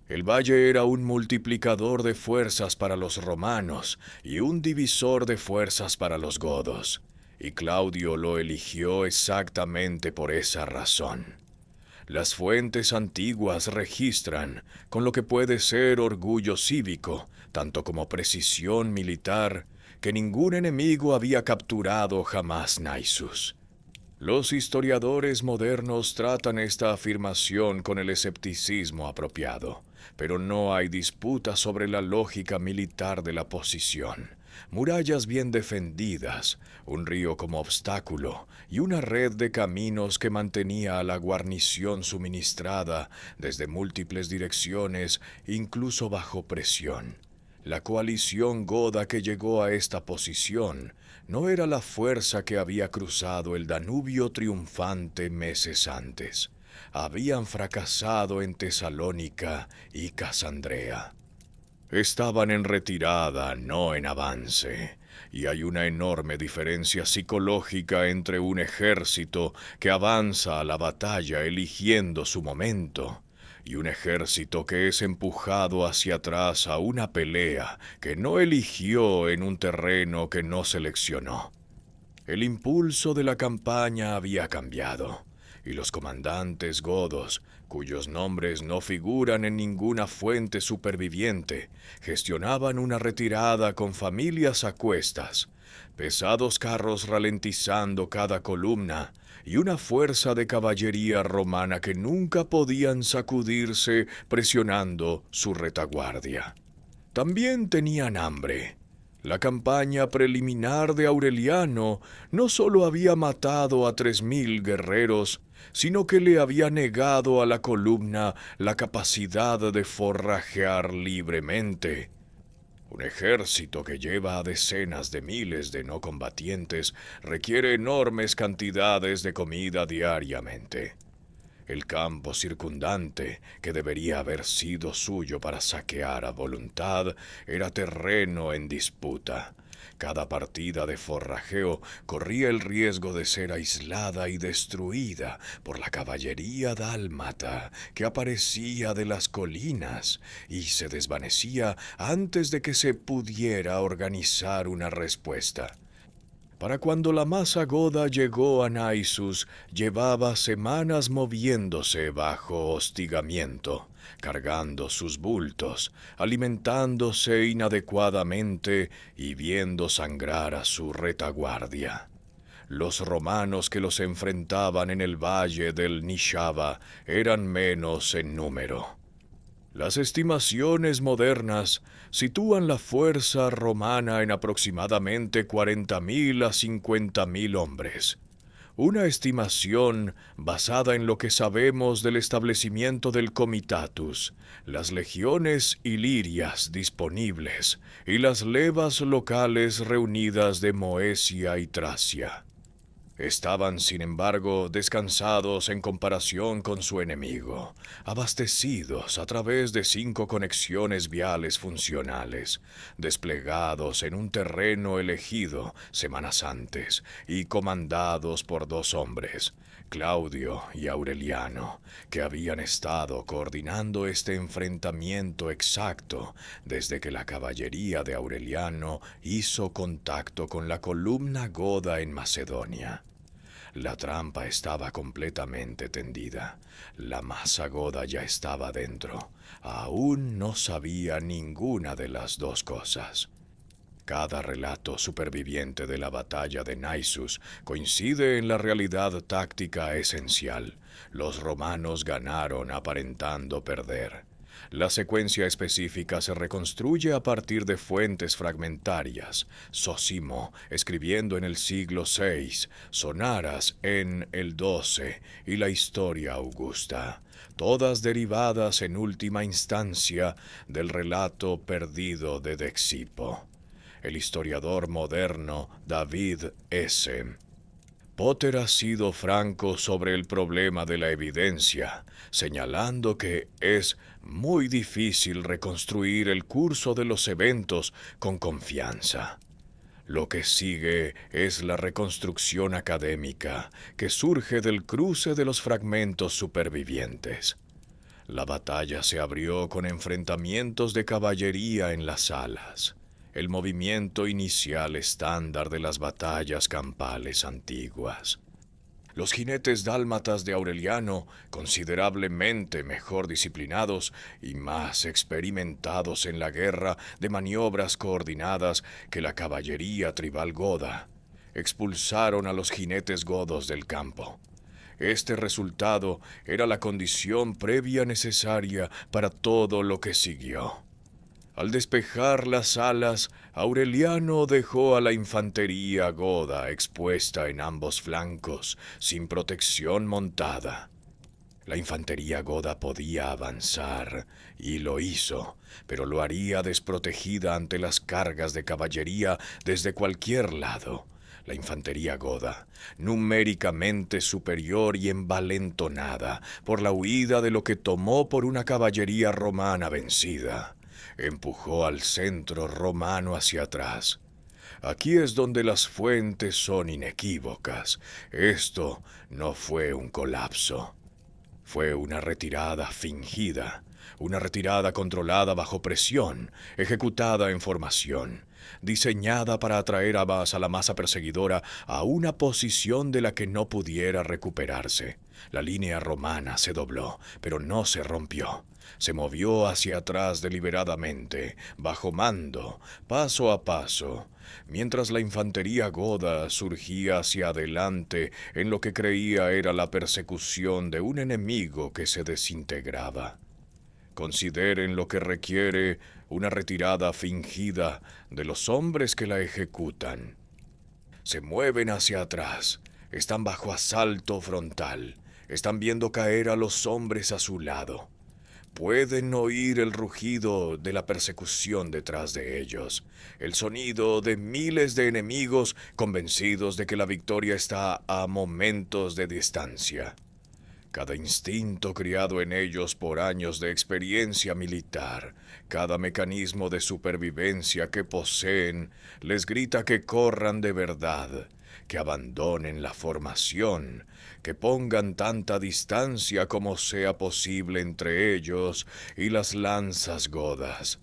[SPEAKER 1] El valle era un multiplicador de fuerzas para los romanos y un divisor de fuerzas para los godos, y Claudio lo eligió exactamente por esa razón. Las fuentes antiguas registran, con lo que puede ser orgullo cívico, tanto como precisión militar, que ningún enemigo había capturado jamás Naissus. Los historiadores modernos tratan esta afirmación con el escepticismo apropiado, pero no hay disputa sobre la lógica militar de la posición. Murallas bien defendidas, un río como obstáculo y una red de caminos que mantenía a la guarnición suministrada desde múltiples direcciones, incluso bajo presión. La coalición goda que llegó a esta posición no era la fuerza que había cruzado el Danubio triunfante meses antes. Habían fracasado en Tesalónica y Casandrea. Estaban en retirada, no en avance, y hay una enorme diferencia psicológica entre un ejército que avanza a la batalla eligiendo su momento y un ejército que es empujado hacia atrás a una pelea que no eligió en un terreno que no seleccionó. El impulso de la campaña había cambiado, y los comandantes godos, cuyos nombres no figuran en ninguna fuente superviviente, gestionaban una retirada con familias a cuestas, pesados carros ralentizando cada columna y una fuerza de caballería romana que nunca podían sacudirse presionando su retaguardia. También tenían hambre. La campaña preliminar de Aureliano no solo había matado a 3.000 guerreros, sino que le había negado a la columna la capacidad de forrajear libremente. Un ejército que lleva a decenas de miles de no combatientes requiere enormes cantidades de comida diariamente. El campo circundante, que debería haber sido suyo para saquear a voluntad, era terreno en disputa. Cada partida de forrajeo corría el riesgo de ser aislada y destruida por la caballería dálmata que aparecía de las colinas y se desvanecía antes de que se pudiera organizar una respuesta. Para cuando la masa goda llegó a Naissus, llevaba semanas moviéndose bajo hostigamiento, cargando sus bultos, alimentándose inadecuadamente y viendo sangrar a su retaguardia. Los romanos que los enfrentaban en el valle del Nishaba eran menos en número. Las estimaciones modernas sitúan la fuerza romana en aproximadamente 40.000 a 50.000 hombres. Una estimación basada en lo que sabemos del establecimiento del Comitatus, las legiones ilirias disponibles y las levas locales reunidas de Moesia y Tracia. Estaban, sin embargo, descansados en comparación con su enemigo, abastecidos a través de 5 conexiones viales funcionales, desplegados en un terreno elegido semanas antes y comandados por 2 hombres, Claudio y Aureliano, que habían estado coordinando este enfrentamiento exacto desde que la caballería de Aureliano hizo contacto con la columna goda en Macedonia. La trampa estaba completamente tendida. La masa goda ya estaba dentro. Aún no sabía ninguna de las 2 cosas. Cada relato superviviente de la batalla de Naissus coincide en la realidad táctica esencial. Los romanos ganaron aparentando perder. La secuencia específica se reconstruye a partir de fuentes fragmentarias. Zósimo, escribiendo en el siglo VI, Sonaras en el XII y la Historia Augusta, todas derivadas en última instancia del relato perdido de Dexipo. El historiador moderno David S. Potter ha sido franco sobre el problema de la evidencia, señalando que es muy difícil reconstruir el curso de los eventos con confianza. Lo que sigue es la reconstrucción académica, que surge del cruce de los fragmentos supervivientes. La batalla se abrió con enfrentamientos de caballería en las salas, el movimiento inicial estándar de las batallas campales antiguas. Los jinetes dálmatas de Aureliano, considerablemente mejor disciplinados y más experimentados en la guerra de maniobras coordinadas que la caballería tribal goda, expulsaron a los jinetes godos del campo. Este resultado era la condición previa necesaria para todo lo que siguió. Al despejar las alas, Aureliano dejó a la infantería goda expuesta en ambos flancos, sin protección montada. La infantería goda podía avanzar, y lo hizo, pero lo haría desprotegida ante las cargas de caballería desde cualquier lado. La infantería goda, numéricamente superior y envalentonada por la huida de lo que tomó por una caballería romana vencida, empujó al centro romano hacia atrás. Aquí es donde las fuentes son inequívocas. Esto no fue un colapso. Fue una retirada fingida, una retirada controlada bajo presión, ejecutada en formación, diseñada para atraer a la masa perseguidora a una posición de la que no pudiera recuperarse. La línea romana se dobló, pero no se rompió. Se movió hacia atrás deliberadamente, bajo mando, paso a paso, mientras la infantería goda surgía hacia adelante en lo que creía era la persecución de un enemigo que se desintegraba. Consideren lo que requiere una retirada fingida de los hombres que la ejecutan. Se mueven hacia atrás, están bajo asalto frontal, están viendo caer a los hombres a su lado. Pueden oír el rugido de la persecución detrás de ellos, el sonido de miles de enemigos convencidos de que la victoria está a momentos de distancia. Cada instinto criado en ellos por años de experiencia militar, cada mecanismo de supervivencia que poseen, les grita que corran de verdad, que abandonen la formación, que pongan tanta distancia como sea posible entre ellos y las lanzas godas.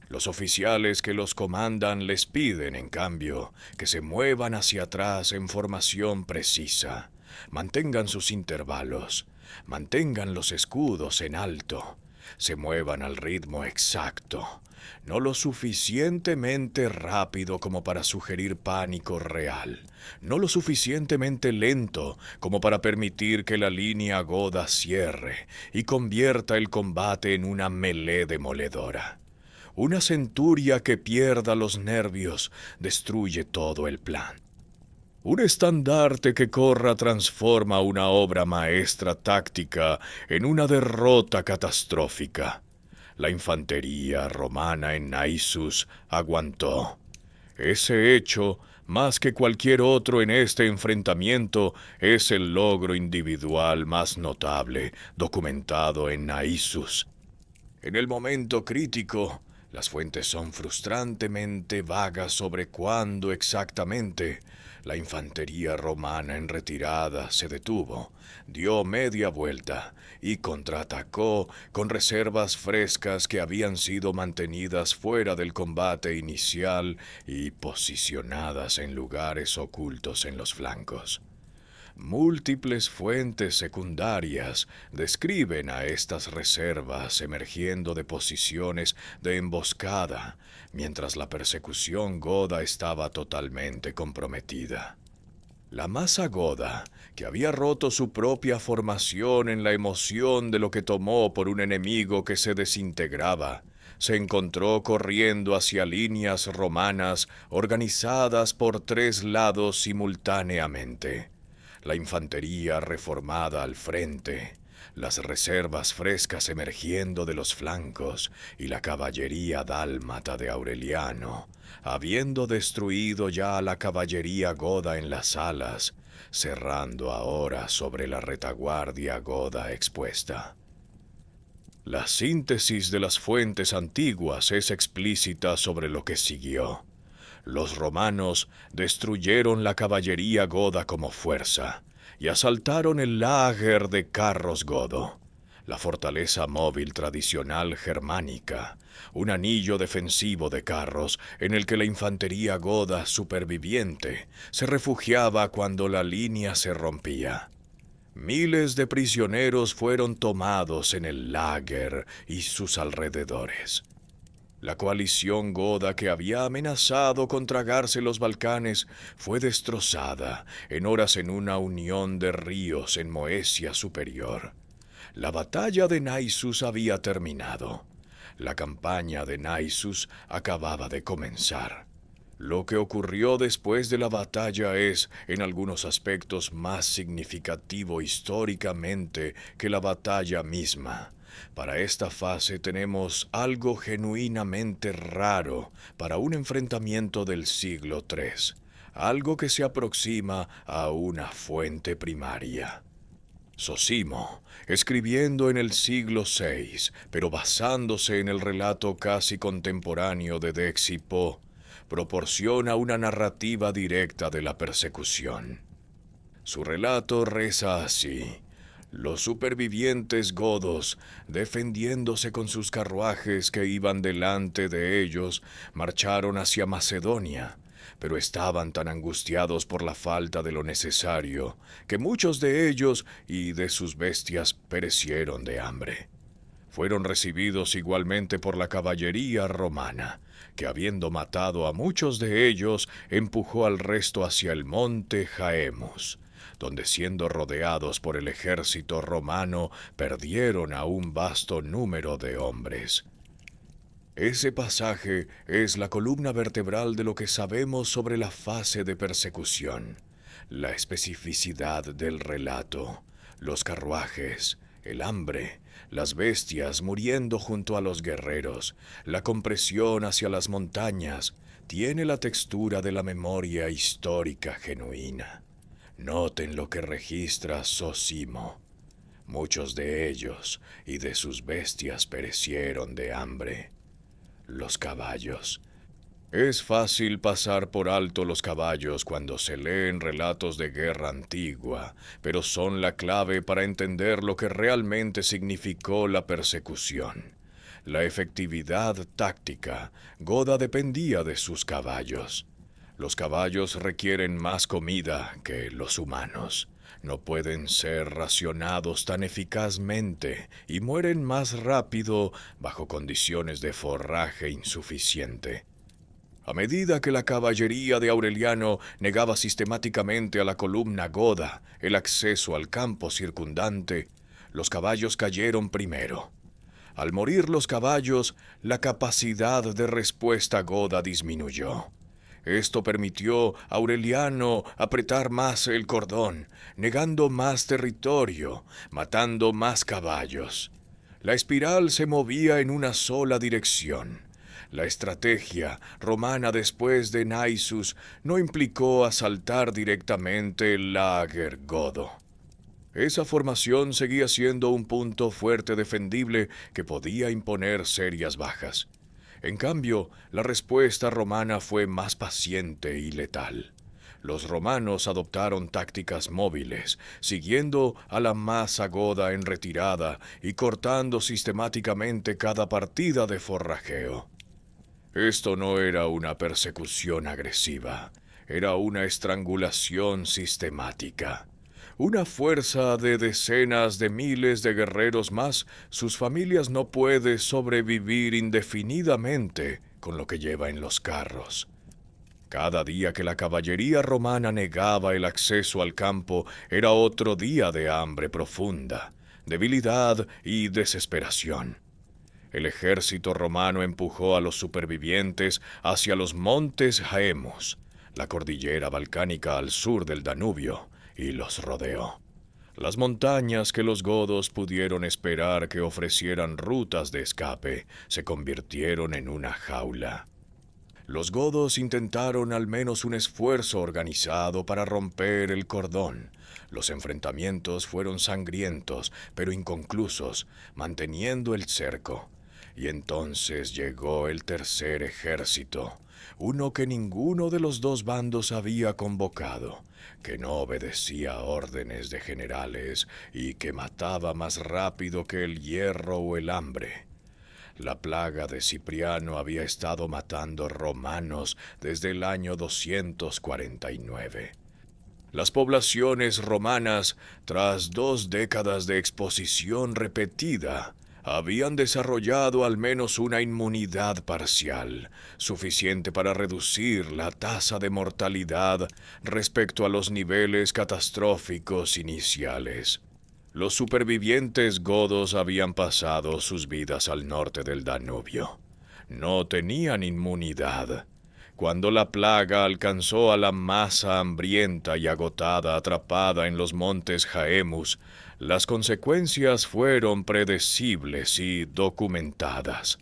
[SPEAKER 1] Los oficiales que los comandan les piden, en cambio, que se muevan hacia atrás en formación precisa, mantengan sus intervalos, mantengan los escudos en alto, se muevan al ritmo exacto, no lo suficientemente rápido como para sugerir pánico real, no lo suficientemente lento como para permitir que la línea goda cierre y convierta el combate en una melé demoledora. Una centuria que pierda los nervios destruye todo el plan. Un estandarte que corra transforma una obra maestra táctica en una derrota catastrófica. La infantería romana en Naissus aguantó. Ese hecho, más que cualquier otro en este enfrentamiento, es el logro individual más notable documentado en Naissus. En el momento crítico, las fuentes son frustrantemente vagas sobre cuándo exactamente la infantería romana en retirada se detuvo, dio media vuelta y contraatacó con reservas frescas que habían sido mantenidas fuera del combate inicial y posicionadas en lugares ocultos en los flancos. Múltiples fuentes secundarias describen a estas reservas emergiendo de posiciones de emboscada, mientras la persecución goda estaba totalmente comprometida. La masa goda, que había roto su propia formación en la emoción de lo que tomó por un enemigo que se desintegraba, se encontró corriendo hacia líneas romanas organizadas por 3 lados simultáneamente. La infantería reformada al frente, las reservas frescas emergiendo de los flancos y la caballería dálmata de Aureliano, habiendo destruido ya a la caballería goda en las alas, cerrando ahora sobre la retaguardia goda expuesta. La síntesis de las fuentes antiguas es explícita sobre lo que siguió. Los romanos destruyeron la caballería goda como fuerza y asaltaron el lager de carros godo, la fortaleza móvil tradicional germánica, un anillo defensivo de carros en el que la infantería goda superviviente se refugiaba cuando la línea se rompía. Miles de prisioneros fueron tomados en el lager y sus alrededores. La coalición goda que había amenazado con tragarse los Balcanes fue destrozada en horas en una unión de ríos en Moesia Superior. La batalla de Naissus había terminado. La campaña de Naissus acababa de comenzar. Lo que ocurrió después de la batalla es, en algunos aspectos, más significativo históricamente que la batalla misma. Para esta fase tenemos algo genuinamente raro para un enfrentamiento del siglo III, algo que se aproxima a una fuente primaria. Zosimo, escribiendo en el siglo VI, pero basándose en el relato casi contemporáneo de Dexipo, proporciona una narrativa directa de la persecución. Su relato reza así: los supervivientes godos, defendiéndose con sus carruajes que iban delante de ellos, marcharon hacia Macedonia, pero estaban tan angustiados por la falta de lo necesario, que muchos de ellos y de sus bestias perecieron de hambre. Fueron recibidos igualmente por la caballería romana, que habiendo matado a muchos de ellos, empujó al resto hacia el monte Haemus, donde siendo rodeados por el ejército romano, perdieron a un vasto número de hombres. Ese pasaje es la columna vertebral de lo que sabemos sobre la fase de persecución, la especificidad del relato, los carruajes, el hambre, las bestias muriendo junto a los guerreros, la compresión hacia las montañas, tiene la textura de la memoria histórica genuina. Noten lo que registra Zósimo. Muchos de ellos y de sus bestias perecieron de hambre. Los caballos. Es fácil pasar por alto los caballos cuando se leen relatos de guerra antigua, pero son la clave para entender lo que realmente significó la persecución. La efectividad táctica. Goda dependía de sus caballos. Los caballos requieren más comida que los humanos. No pueden ser racionados tan eficazmente y mueren más rápido bajo condiciones de forraje insuficiente. A medida que la caballería de Aureliano negaba sistemáticamente a la columna goda el acceso al campo circundante, los caballos cayeron primero. Al morir los caballos, la capacidad de respuesta goda disminuyó. Esto permitió a Aureliano apretar más el cordón, negando más territorio, matando más caballos. La espiral se movía en una sola dirección. La estrategia romana después de Naissus no implicó asaltar directamente el lager godo. Esa formación seguía siendo un punto fuerte defendible que podía imponer serias bajas. En cambio, la respuesta romana fue más paciente y letal. Los romanos adoptaron tácticas móviles, siguiendo a la masa goda en retirada y cortando sistemáticamente cada partida de forrajeo. Esto no era una persecución agresiva, era una estrangulación sistemática. Una fuerza de decenas de miles de guerreros más, sus familias no puede sobrevivir indefinidamente con lo que lleva en los carros. Cada día que la caballería romana negaba el acceso al campo era otro día de hambre profunda, debilidad y desesperación. El ejército romano empujó a los supervivientes hacia los montes Haemus, la cordillera balcánica al sur del Danubio, y los rodeó. Las montañas que los godos pudieron esperar que ofrecieran rutas de escape se convirtieron en una jaula. Los godos intentaron al menos un esfuerzo organizado para romper el cordón. Los enfrentamientos fueron sangrientos, pero inconclusos, manteniendo el cerco. Y entonces llegó el tercer ejército, uno que ninguno de los dos bandos había convocado, que no obedecía órdenes de generales y que mataba más rápido que el hierro o el hambre. La plaga de Cipriano había estado matando romanos desde el año 249. Las poblaciones romanas, tras 2 décadas de exposición repetida, habían desarrollado al menos una inmunidad parcial, suficiente para reducir la tasa de mortalidad respecto a los niveles catastróficos iniciales. Los supervivientes godos habían pasado sus vidas al norte del Danubio. No tenían inmunidad. Cuando la plaga alcanzó a la masa hambrienta y agotada atrapada en los montes Haemus, las consecuencias fueron predecibles y documentadas.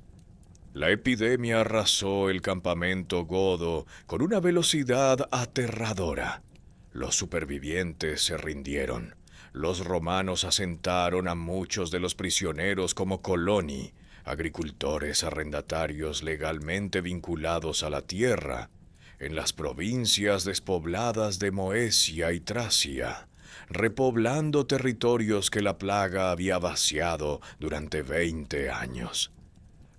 [SPEAKER 1] La epidemia arrasó el campamento godo con una velocidad aterradora. Los supervivientes se rindieron. Los romanos asentaron a muchos de los prisioneros como coloni, agricultores arrendatarios legalmente vinculados a la tierra, en las provincias despobladas de Moesia y Tracia, repoblando territorios que la plaga había vaciado durante 20 años.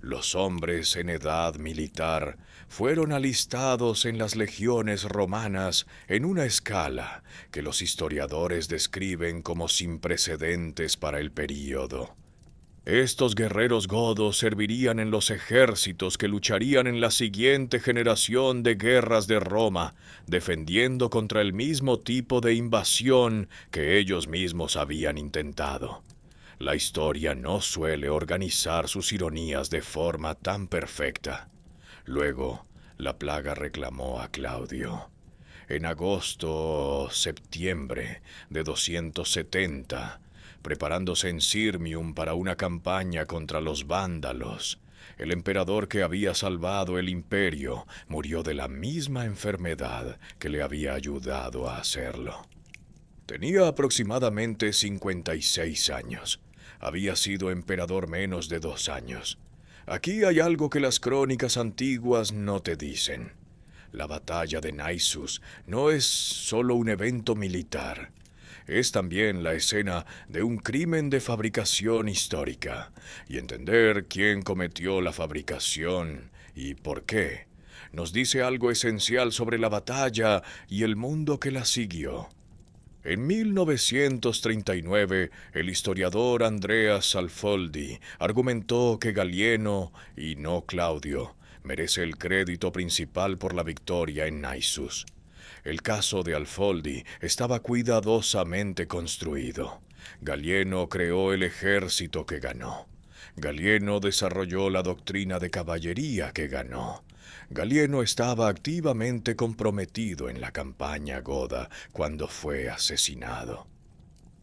[SPEAKER 1] Los hombres en edad militar fueron alistados en las legiones romanas en una escala que los historiadores describen como sin precedentes para el período. Estos guerreros godos servirían en los ejércitos que lucharían en la siguiente generación de guerras de Roma, defendiendo contra el mismo tipo de invasión que ellos mismos habían intentado. La historia no suele organizar sus ironías de forma tan perfecta. Luego, la plaga reclamó a Claudio. En agosto o septiembre de 270, preparándose en Sirmium para una campaña contra los vándalos, el emperador que había salvado el imperio murió de la misma enfermedad que le había ayudado a hacerlo. Tenía aproximadamente 56 años. Había sido emperador menos de 2 años. Aquí hay algo que las crónicas antiguas no te dicen. La batalla de Naissus no es solo un evento militar. Es también la escena de un crimen de fabricación histórica, y entender quién cometió la fabricación y por qué nos dice algo esencial sobre la batalla y el mundo que la siguió. En 1939, el historiador Andreas Alfoldi argumentó que Galieno, y no Claudio, merece el crédito principal por la victoria en Naissus. El caso de Alfoldi estaba cuidadosamente construido. Galieno creó el ejército que ganó. Galieno desarrolló la doctrina de caballería que ganó. Galieno estaba activamente comprometido en la campaña goda cuando fue asesinado.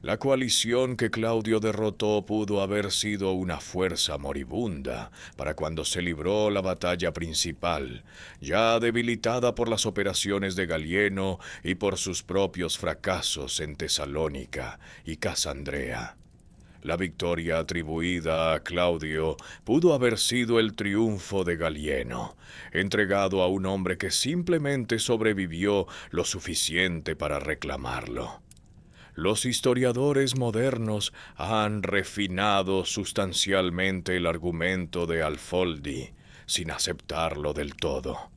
[SPEAKER 1] La coalición que Claudio derrotó pudo haber sido una fuerza moribunda para cuando se libró la batalla principal, ya debilitada por las operaciones de Galieno y por sus propios fracasos en Tesalónica y Casandrea. La victoria atribuida a Claudio pudo haber sido el triunfo de Galieno, entregado a un hombre que simplemente sobrevivió lo suficiente para reclamarlo. Los historiadores modernos han refinado sustancialmente el argumento de Alfoldi, sin aceptarlo del todo.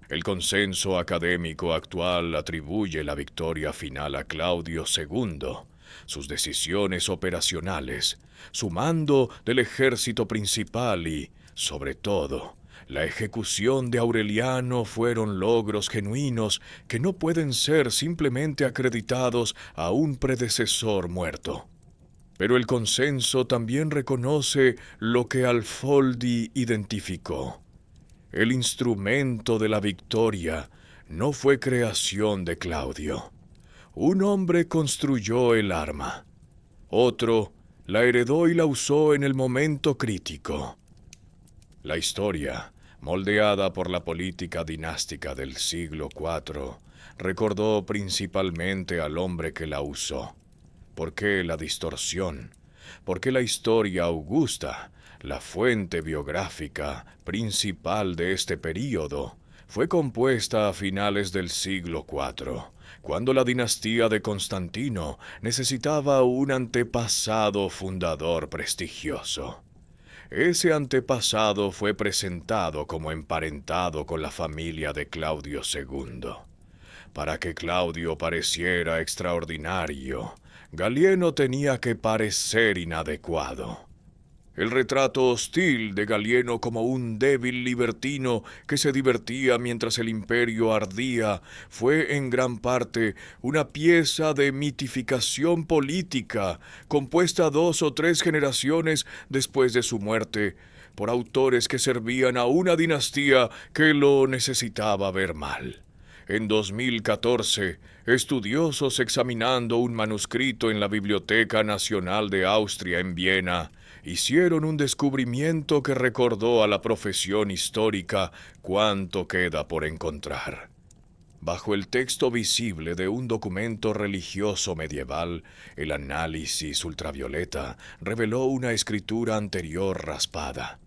[SPEAKER 1] El consenso académico actual atribuye la victoria final a Claudio II, sus decisiones operacionales, su mando del ejército principal y, sobre todo, la ejecución de Aureliano fueron logros genuinos que no pueden ser simplemente acreditados a un predecesor muerto. Pero el consenso también reconoce lo que Alfoldi identificó. El instrumento de la victoria no fue creación de Claudio. Un hombre construyó el arma. Otro la heredó y la usó en el momento crítico. La historia, moldeada por la política dinástica del siglo IV, recordó principalmente al hombre que la usó. ¿Por qué la distorsión? Porque la historia augusta, la fuente biográfica principal de este período, fue compuesta a finales del siglo IV, cuando la dinastía de Constantino necesitaba un antepasado fundador prestigioso. Ese antepasado fue presentado como emparentado con la familia de Claudio II. Para que Claudio pareciera extraordinario, Galieno tenía que parecer inadecuado. El retrato hostil de Galieno como un débil libertino que se divertía mientras el imperio ardía fue en gran parte una pieza de mitificación política compuesta 2 o 3 generaciones después de su muerte por autores que servían a una dinastía que lo necesitaba ver mal. En 2014, estudiosos examinando un manuscrito en la Biblioteca Nacional de Austria en Viena, hicieron un descubrimiento que recordó a la profesión histórica cuánto queda por encontrar. Bajo el texto visible de un documento religioso medieval, el análisis ultravioleta reveló una escritura anterior raspada.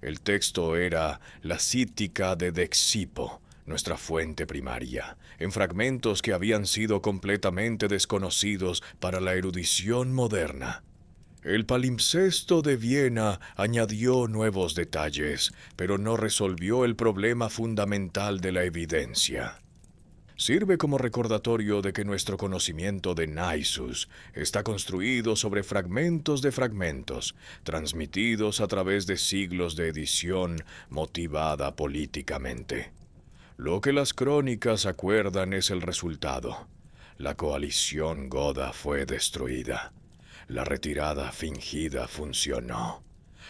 [SPEAKER 1] El texto era la Cítica de Dexipo, nuestra fuente primaria, en fragmentos que habían sido completamente desconocidos para la erudición moderna. El palimpsesto de Viena añadió nuevos detalles, pero no resolvió el problema fundamental de la evidencia. Sirve como recordatorio de que nuestro conocimiento de Naissus está construido sobre fragmentos de fragmentos, transmitidos a través de siglos de edición motivada políticamente. Lo que las crónicas acuerdan es el resultado. La coalición goda fue destruida. La retirada fingida funcionó.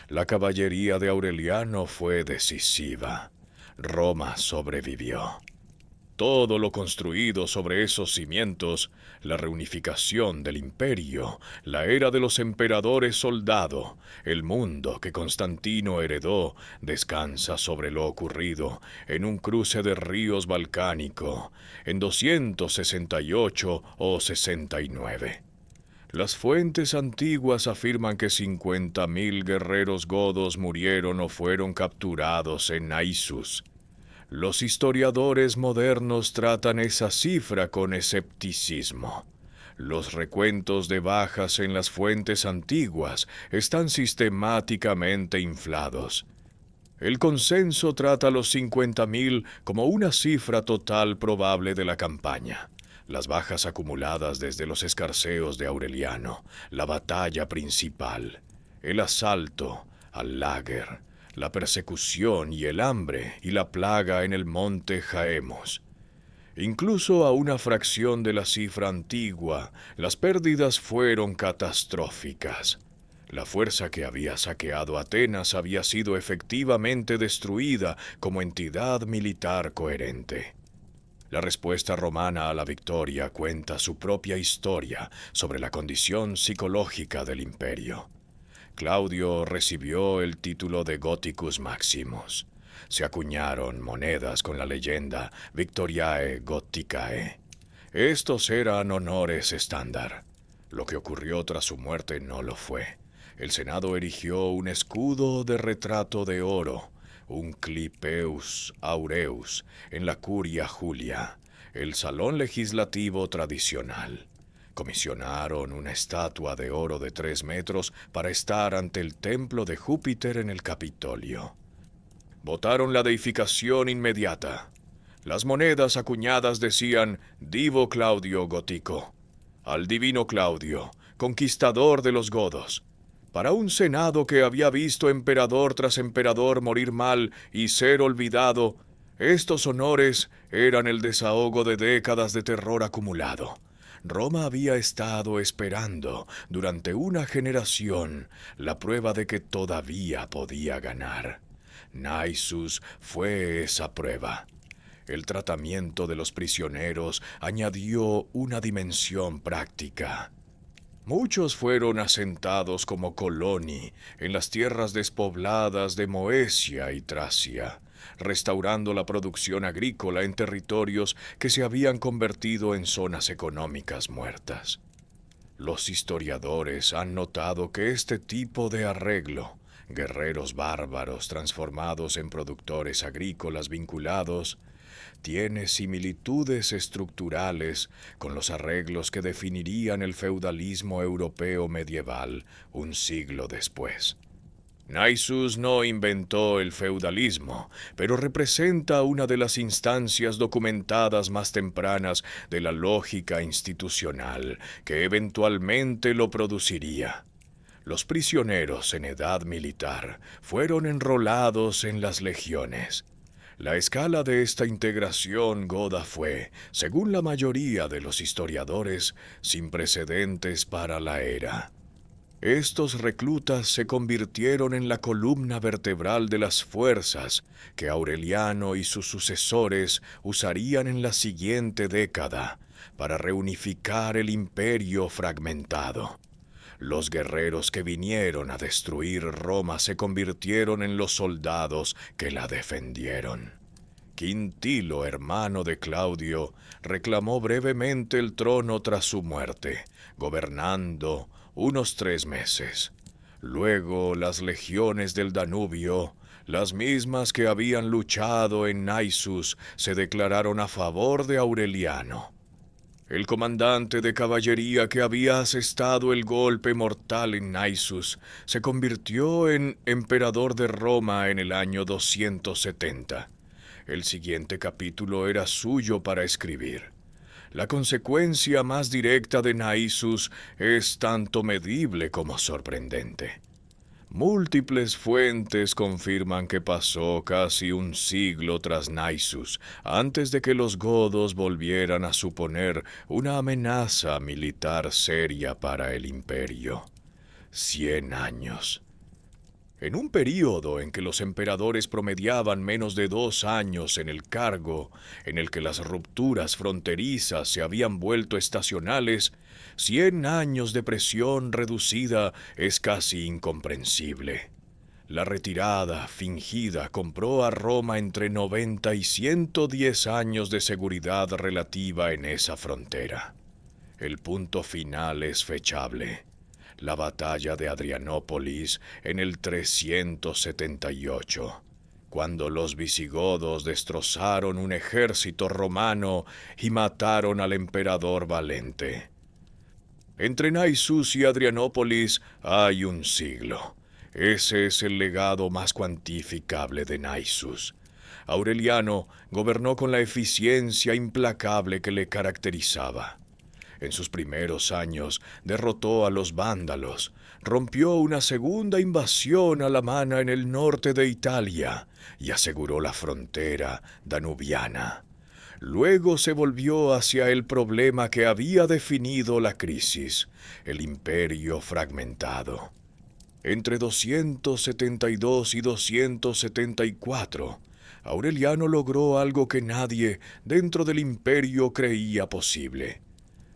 [SPEAKER 1] La caballería de Aureliano fue decisiva. Roma sobrevivió. Todo lo construido sobre esos cimientos, la reunificación del imperio, la era de los emperadores soldado, el mundo que Constantino heredó, descansa sobre lo ocurrido en un cruce de ríos balcánico, en 268 o 69. Las fuentes antiguas afirman que 50.000 guerreros godos murieron o fueron capturados en Naissus. Los historiadores modernos tratan esa cifra con escepticismo. Los recuentos de bajas en las fuentes antiguas están sistemáticamente inflados. El consenso trata a los 50.000 como una cifra total probable de la campaña. Las bajas acumuladas desde los escarceos de Aureliano, la batalla principal, el asalto al lager, la persecución y el hambre y la plaga en el monte Jaemos. Incluso a una fracción de la cifra antigua, las pérdidas fueron catastróficas. La fuerza que había saqueado Atenas había sido efectivamente destruida como entidad militar coherente. La respuesta romana a la victoria cuenta su propia historia sobre la condición psicológica del imperio. Claudio recibió el título de Gothicus Maximus. Se acuñaron monedas con la leyenda Victoriae Gothicae. Estos eran honores estándar. Lo que ocurrió tras su muerte no lo fue. El Senado erigió un escudo de retrato de oro, un clipeus aureus, en la Curia Julia, el salón legislativo tradicional. Comisionaron una estatua de oro de 3 metros para estar ante el templo de Júpiter en el Capitolio. Votaron la deificación inmediata. Las monedas acuñadas decían Divo Claudio Gótico, al divino Claudio, conquistador de los godos. Para un senado que había visto emperador tras emperador morir mal y ser olvidado, estos honores eran el desahogo de décadas de terror acumulado. Roma había estado esperando durante una generación la prueba de que todavía podía ganar. Naissus fue esa prueba. El tratamiento de los prisioneros añadió una dimensión práctica. Muchos fueron asentados como coloni en las tierras despobladas de Moesia y Tracia, restaurando la producción agrícola en territorios que se habían convertido en zonas económicas muertas. Los historiadores han notado que este tipo de arreglo, guerreros bárbaros transformados en productores agrícolas vinculados, tiene similitudes estructurales con los arreglos que definirían el feudalismo europeo medieval un siglo después. Naissus no inventó el feudalismo, pero representa una de las instancias documentadas más tempranas de la lógica institucional que eventualmente lo produciría. Los prisioneros en edad militar fueron enrolados en las legiones. La escala de esta integración goda fue, según la mayoría de los historiadores, sin precedentes para la era. Estos reclutas se convirtieron en la columna vertebral de las fuerzas que Aureliano y sus sucesores usarían en la siguiente década para reunificar el imperio fragmentado. Los guerreros que vinieron a destruir Roma se convirtieron en los soldados que la defendieron. Quintilo, hermano de Claudio, reclamó brevemente el trono tras su muerte, gobernando unos 3 meses. Luego las legiones del Danubio, las mismas que habían luchado en Naissus, se declararon a favor de Aureliano. El comandante de caballería que había asestado el golpe mortal en Naissus se convirtió en emperador de Roma en el año 270. El siguiente capítulo era suyo para escribir. La consecuencia más directa de Naissus es tanto medible como sorprendente. Múltiples fuentes confirman que pasó casi un siglo tras Naissus antes de que los godos volvieran a suponer una amenaza militar seria para el imperio. 100 años. En un período en que los emperadores promediaban menos de 2 años en el cargo, en el que las rupturas fronterizas se habían vuelto estacionales, 100 años de presión reducida es casi incomprensible. La retirada fingida compró a Roma entre 90 y 110 años de seguridad relativa en esa frontera. El punto final es fechable. La batalla de Adrianópolis en el 378, cuando los visigodos destrozaron un ejército romano y mataron al emperador Valente. Entre Naissus y Adrianópolis hay un siglo. Ese es el legado más cuantificable de Naissus. Aureliano gobernó con la eficiencia implacable que le caracterizaba. En sus primeros años derrotó a los vándalos, rompió una segunda invasión alamana en el norte de Italia y aseguró la frontera danubiana. Luego se volvió hacia el problema que había definido la crisis, el imperio fragmentado. Entre 272 y 274, Aureliano logró algo que nadie dentro del imperio creía posible.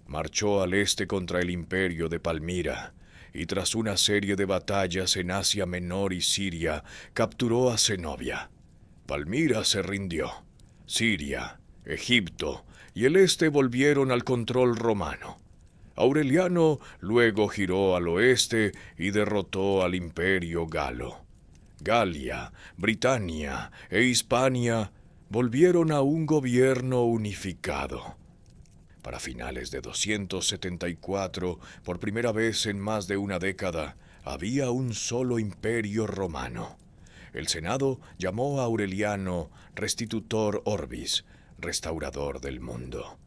[SPEAKER 1] Marchó al este contra el imperio de Palmira, y tras una serie de batallas en Asia Menor y Siria, capturó a Zenobia. Palmira se rindió. Siria, Egipto y el este volvieron al control romano. Aureliano luego giró al oeste y derrotó al imperio galo. Galia, Britania e Hispania volvieron a un gobierno unificado. Para finales de 274, por primera vez en más de una década, había un solo imperio romano. El Senado llamó a Aureliano Restitutor Orbis, restaurador del mundo.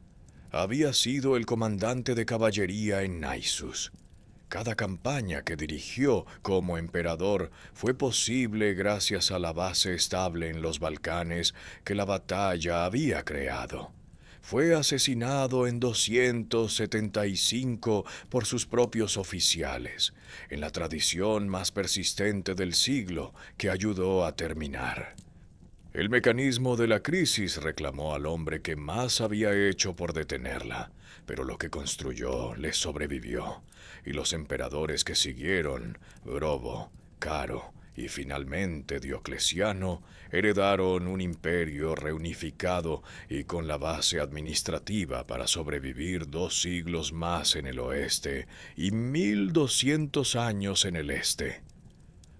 [SPEAKER 1] Había sido el comandante de caballería en Naissus. Cada campaña que dirigió como emperador fue posible gracias a la base estable en los Balcanes que la batalla había creado. Fue asesinado en 275 por sus propios oficiales, en la tradición más persistente del siglo que ayudó a terminar. El mecanismo de la crisis reclamó al hombre que más había hecho por detenerla, pero lo que construyó le sobrevivió, y los emperadores que siguieron, Brobo, Caro y finalmente Diocleciano, heredaron un imperio reunificado y con la base administrativa para sobrevivir 2 siglos más en el oeste y 1200 años en el este.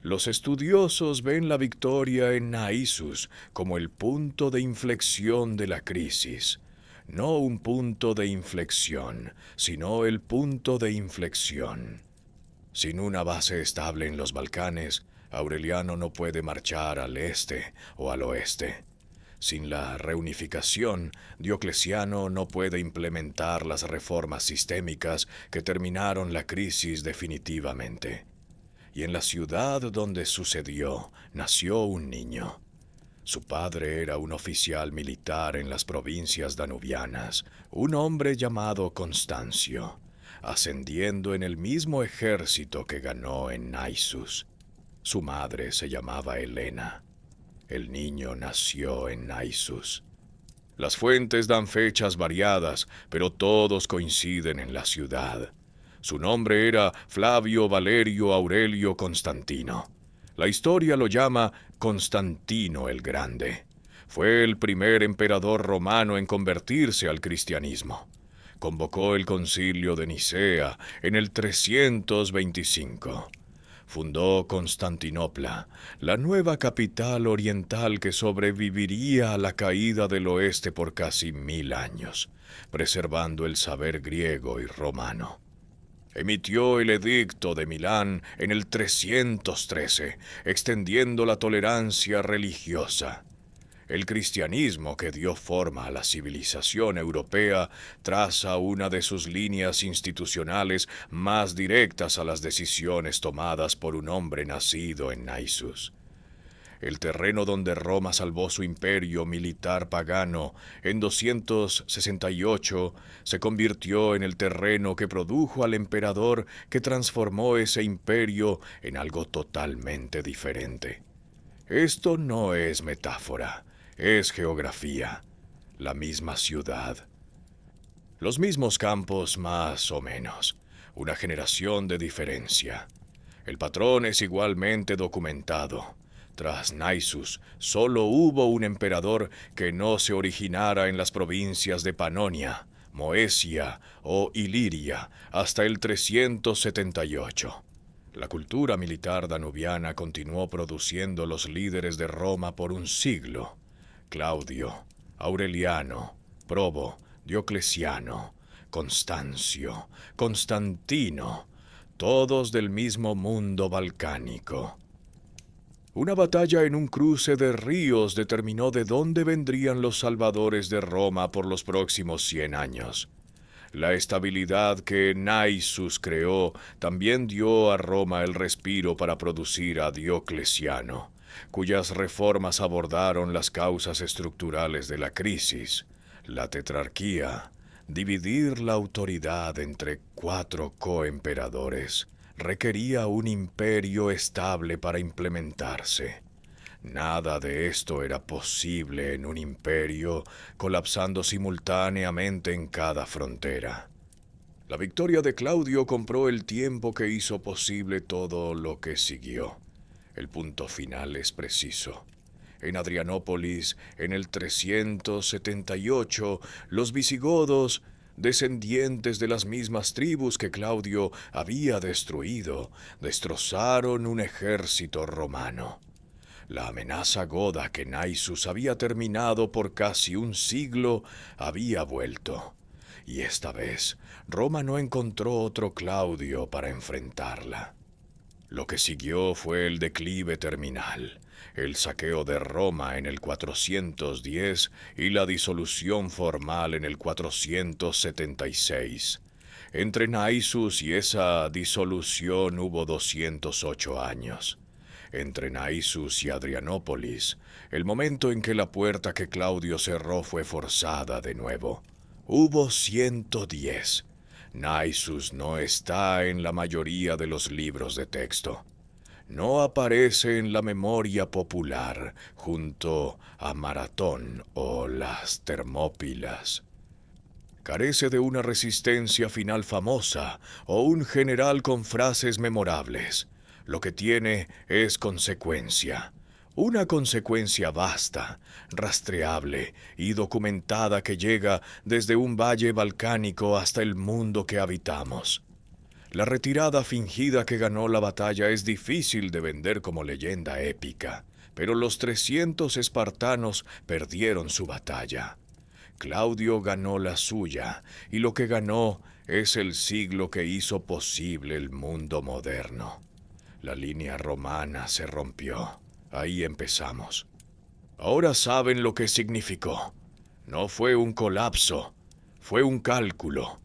[SPEAKER 1] Los estudiosos ven la victoria en Naissus como el punto de inflexión de la crisis. No un punto de inflexión, sino el punto de inflexión. Sin una base estable en los Balcanes, Aureliano no puede marchar al este o al oeste. Sin la reunificación, Diocleciano no puede implementar las reformas sistémicas que terminaron la crisis definitivamente. Y en la ciudad donde sucedió, nació un niño. Su padre era un oficial militar en las provincias danubianas, un hombre llamado Constancio, ascendiendo en el mismo ejército que ganó en Naissus. Su madre se llamaba Helena. El niño nació en Naissus. Las fuentes dan fechas variadas, pero todos coinciden en la ciudad. Su nombre era Flavio Valerio Aurelio Constantino. La historia lo llama Constantino el Grande. Fue el primer emperador romano en convertirse al cristianismo. Convocó el concilio de Nicea en el 325. Fundó Constantinopla, la nueva capital oriental que sobreviviría a la caída del oeste por casi 1000 años, preservando el saber griego y romano. Emitió el Edicto de Milán en el 313, extendiendo la tolerancia religiosa. El cristianismo que dio forma a la civilización europea traza una de sus líneas institucionales más directas a las decisiones tomadas por un hombre nacido en Naissus. El terreno donde Roma salvó su imperio militar pagano en 268 se convirtió en el terreno que produjo al emperador que transformó ese imperio en algo totalmente diferente. Esto no es metáfora, es geografía, la misma ciudad, los mismos campos más o menos, una generación de diferencia. El patrón es igualmente documentado. Tras Naissus, solo hubo un emperador que no se originara en las provincias de Panonia, Moesia o Iliria hasta el 378. La cultura militar danubiana continuó produciendo los líderes de Roma por un siglo. Claudio, Aureliano, Probo, Diocleciano, Constancio, Constantino, todos del mismo mundo balcánico. Una batalla en un cruce de ríos determinó de dónde vendrían los salvadores de Roma por los próximos 100 años. La estabilidad que Naissus creó también dio a Roma el respiro para producir a Diocleciano, cuyas reformas abordaron las causas estructurales de la crisis, la tetrarquía, dividir la autoridad entre 4 coemperadores. Requería un imperio estable para implementarse. Nada de esto era posible en un imperio colapsando simultáneamente en cada frontera. La victoria de Claudio compró el tiempo que hizo posible todo lo que siguió. El punto final es preciso. En Adrianópolis, en el 378, los visigodos, descendientes de las mismas tribus que Claudio había destruido, destrozaron un ejército romano. La amenaza goda que Naissus había terminado por casi un siglo había vuelto, y esta vez Roma no encontró otro Claudio para enfrentarla. Lo que siguió fue el declive terminal, el saqueo de Roma en el 410 y la disolución formal en el 476. Entre Naissus y esa disolución hubo 208 años. Entre Naissus y Adrianópolis, el momento en que la puerta que Claudio cerró fue forzada de nuevo, hubo 110. Naissus no está en la mayoría de los libros de texto. No aparece en la memoria popular junto a Maratón o las Termópilas. Carece de una resistencia final famosa o un general con frases memorables. Lo que tiene es consecuencia. Una consecuencia vasta, rastreable y documentada que llega desde un valle balcánico hasta el mundo que habitamos. La retirada fingida que ganó la batalla es difícil de vender como leyenda épica, pero los 300 espartanos perdieron su batalla. Claudio ganó la suya, y lo que ganó es el siglo que hizo posible el mundo moderno. La línea romana se rompió. Ahí empezamos. Ahora saben lo que significó. No fue un colapso, fue un cálculo.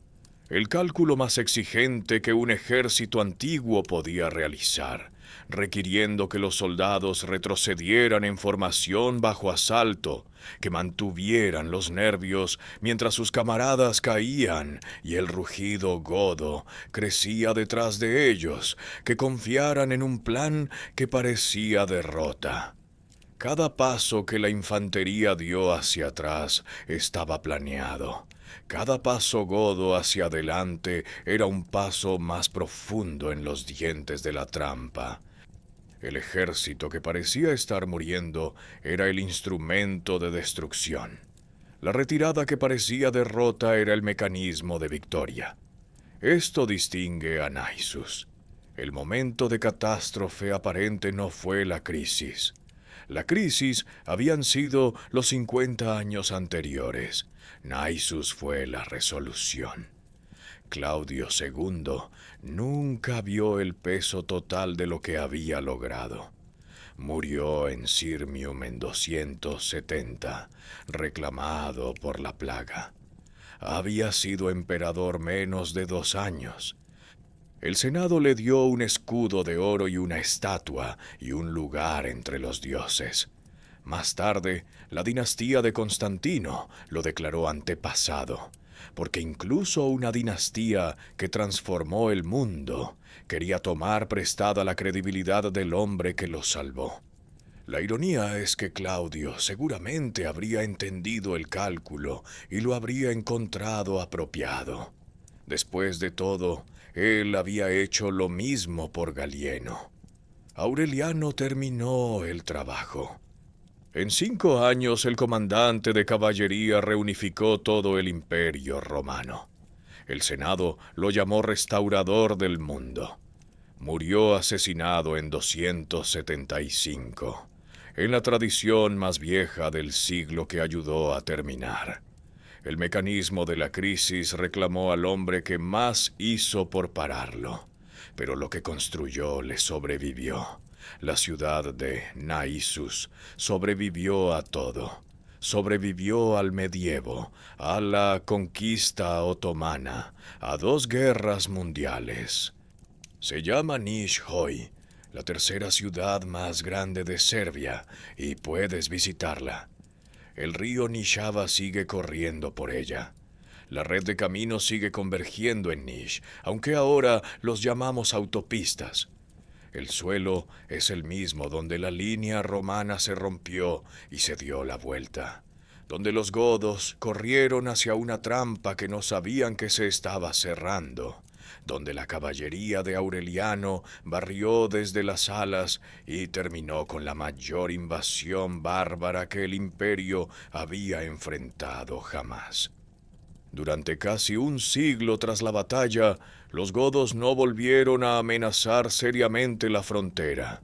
[SPEAKER 1] El cálculo más exigente que un ejército antiguo podía realizar, requiriendo que los soldados retrocedieran en formación bajo asalto, que mantuvieran los nervios mientras sus camaradas caían y el rugido godo crecía detrás de ellos, que confiaran en un plan que parecía derrota. Cada paso que la infantería dio hacia atrás estaba planeado. Cada paso godo hacia adelante era un paso más profundo en los dientes de la trampa. El ejército que parecía estar muriendo era el instrumento de destrucción. La retirada que parecía derrota era el mecanismo de victoria. Esto distingue a Naissus. El momento de catástrofe aparente no fue la crisis. La crisis habían sido los 50 años anteriores. Naissus fue la resolución. Claudio II nunca vio el peso total de lo que había logrado. Murió en Sirmium en 270, reclamado por la plaga. Había sido emperador menos de 2 años. El Senado le dio un escudo de oro y una estatua y un lugar entre los dioses. Más tarde, la dinastía de Constantino lo declaró antepasado, porque incluso una dinastía que transformó el mundo quería tomar prestada la credibilidad del hombre que lo salvó. La ironía es que Claudio seguramente habría entendido el cálculo y lo habría encontrado apropiado. Después de todo, él había hecho lo mismo por Galieno. Aureliano terminó el trabajo. En 5 años el comandante de caballería reunificó todo el imperio romano. El Senado lo llamó restaurador del mundo. Murió asesinado en 275, en la tradición más vieja del siglo que ayudó a terminar. El mecanismo de la crisis reclamó al hombre que más hizo por pararlo, pero lo que construyó le sobrevivió. La ciudad de Naissus sobrevivió a todo. Sobrevivió al medievo, a la conquista otomana, a 2 guerras mundiales. Se llama Niš hoy, la tercera ciudad más grande de Serbia, y puedes visitarla. El río Nishava sigue corriendo por ella. La red de caminos sigue convergiendo en Niš, aunque ahora los llamamos autopistas. El suelo es el mismo donde la línea romana se rompió y se dio la vuelta, donde los godos corrieron hacia una trampa que no sabían que se estaba cerrando, donde la caballería de Aureliano barrió desde las alas y terminó con la mayor invasión bárbara que el imperio había enfrentado jamás. Durante casi un siglo tras la batalla, los godos no volvieron a amenazar seriamente la frontera.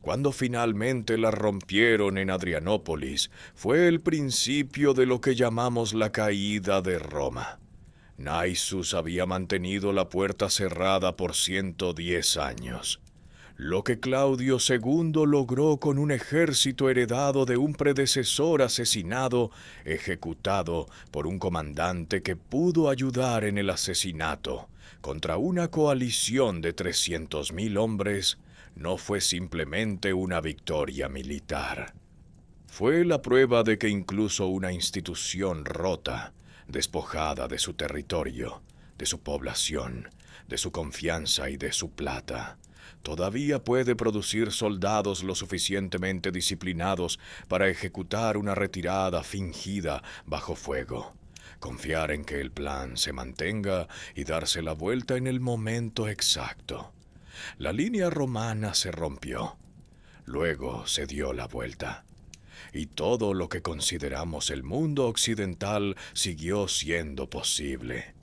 [SPEAKER 1] Cuando finalmente la rompieron en Adrianópolis, fue el principio de lo que llamamos la caída de Roma. Naissus había mantenido la puerta cerrada por 110 años. Lo que Claudio II logró con un ejército heredado de un predecesor asesinado, ejecutado por un comandante que pudo ayudar en el asesinato, contra una coalición de 300.000 hombres, no fue simplemente una victoria militar. Fue la prueba de que incluso una institución rota, despojada de su territorio, de su población, de su confianza y de su plata, todavía puede producir soldados lo suficientemente disciplinados para ejecutar una retirada fingida bajo fuego, confiar en que el plan se mantenga y darse la vuelta en el momento exacto. La línea romana se rompió, luego se dio la vuelta, y todo lo que consideramos el mundo occidental siguió siendo posible.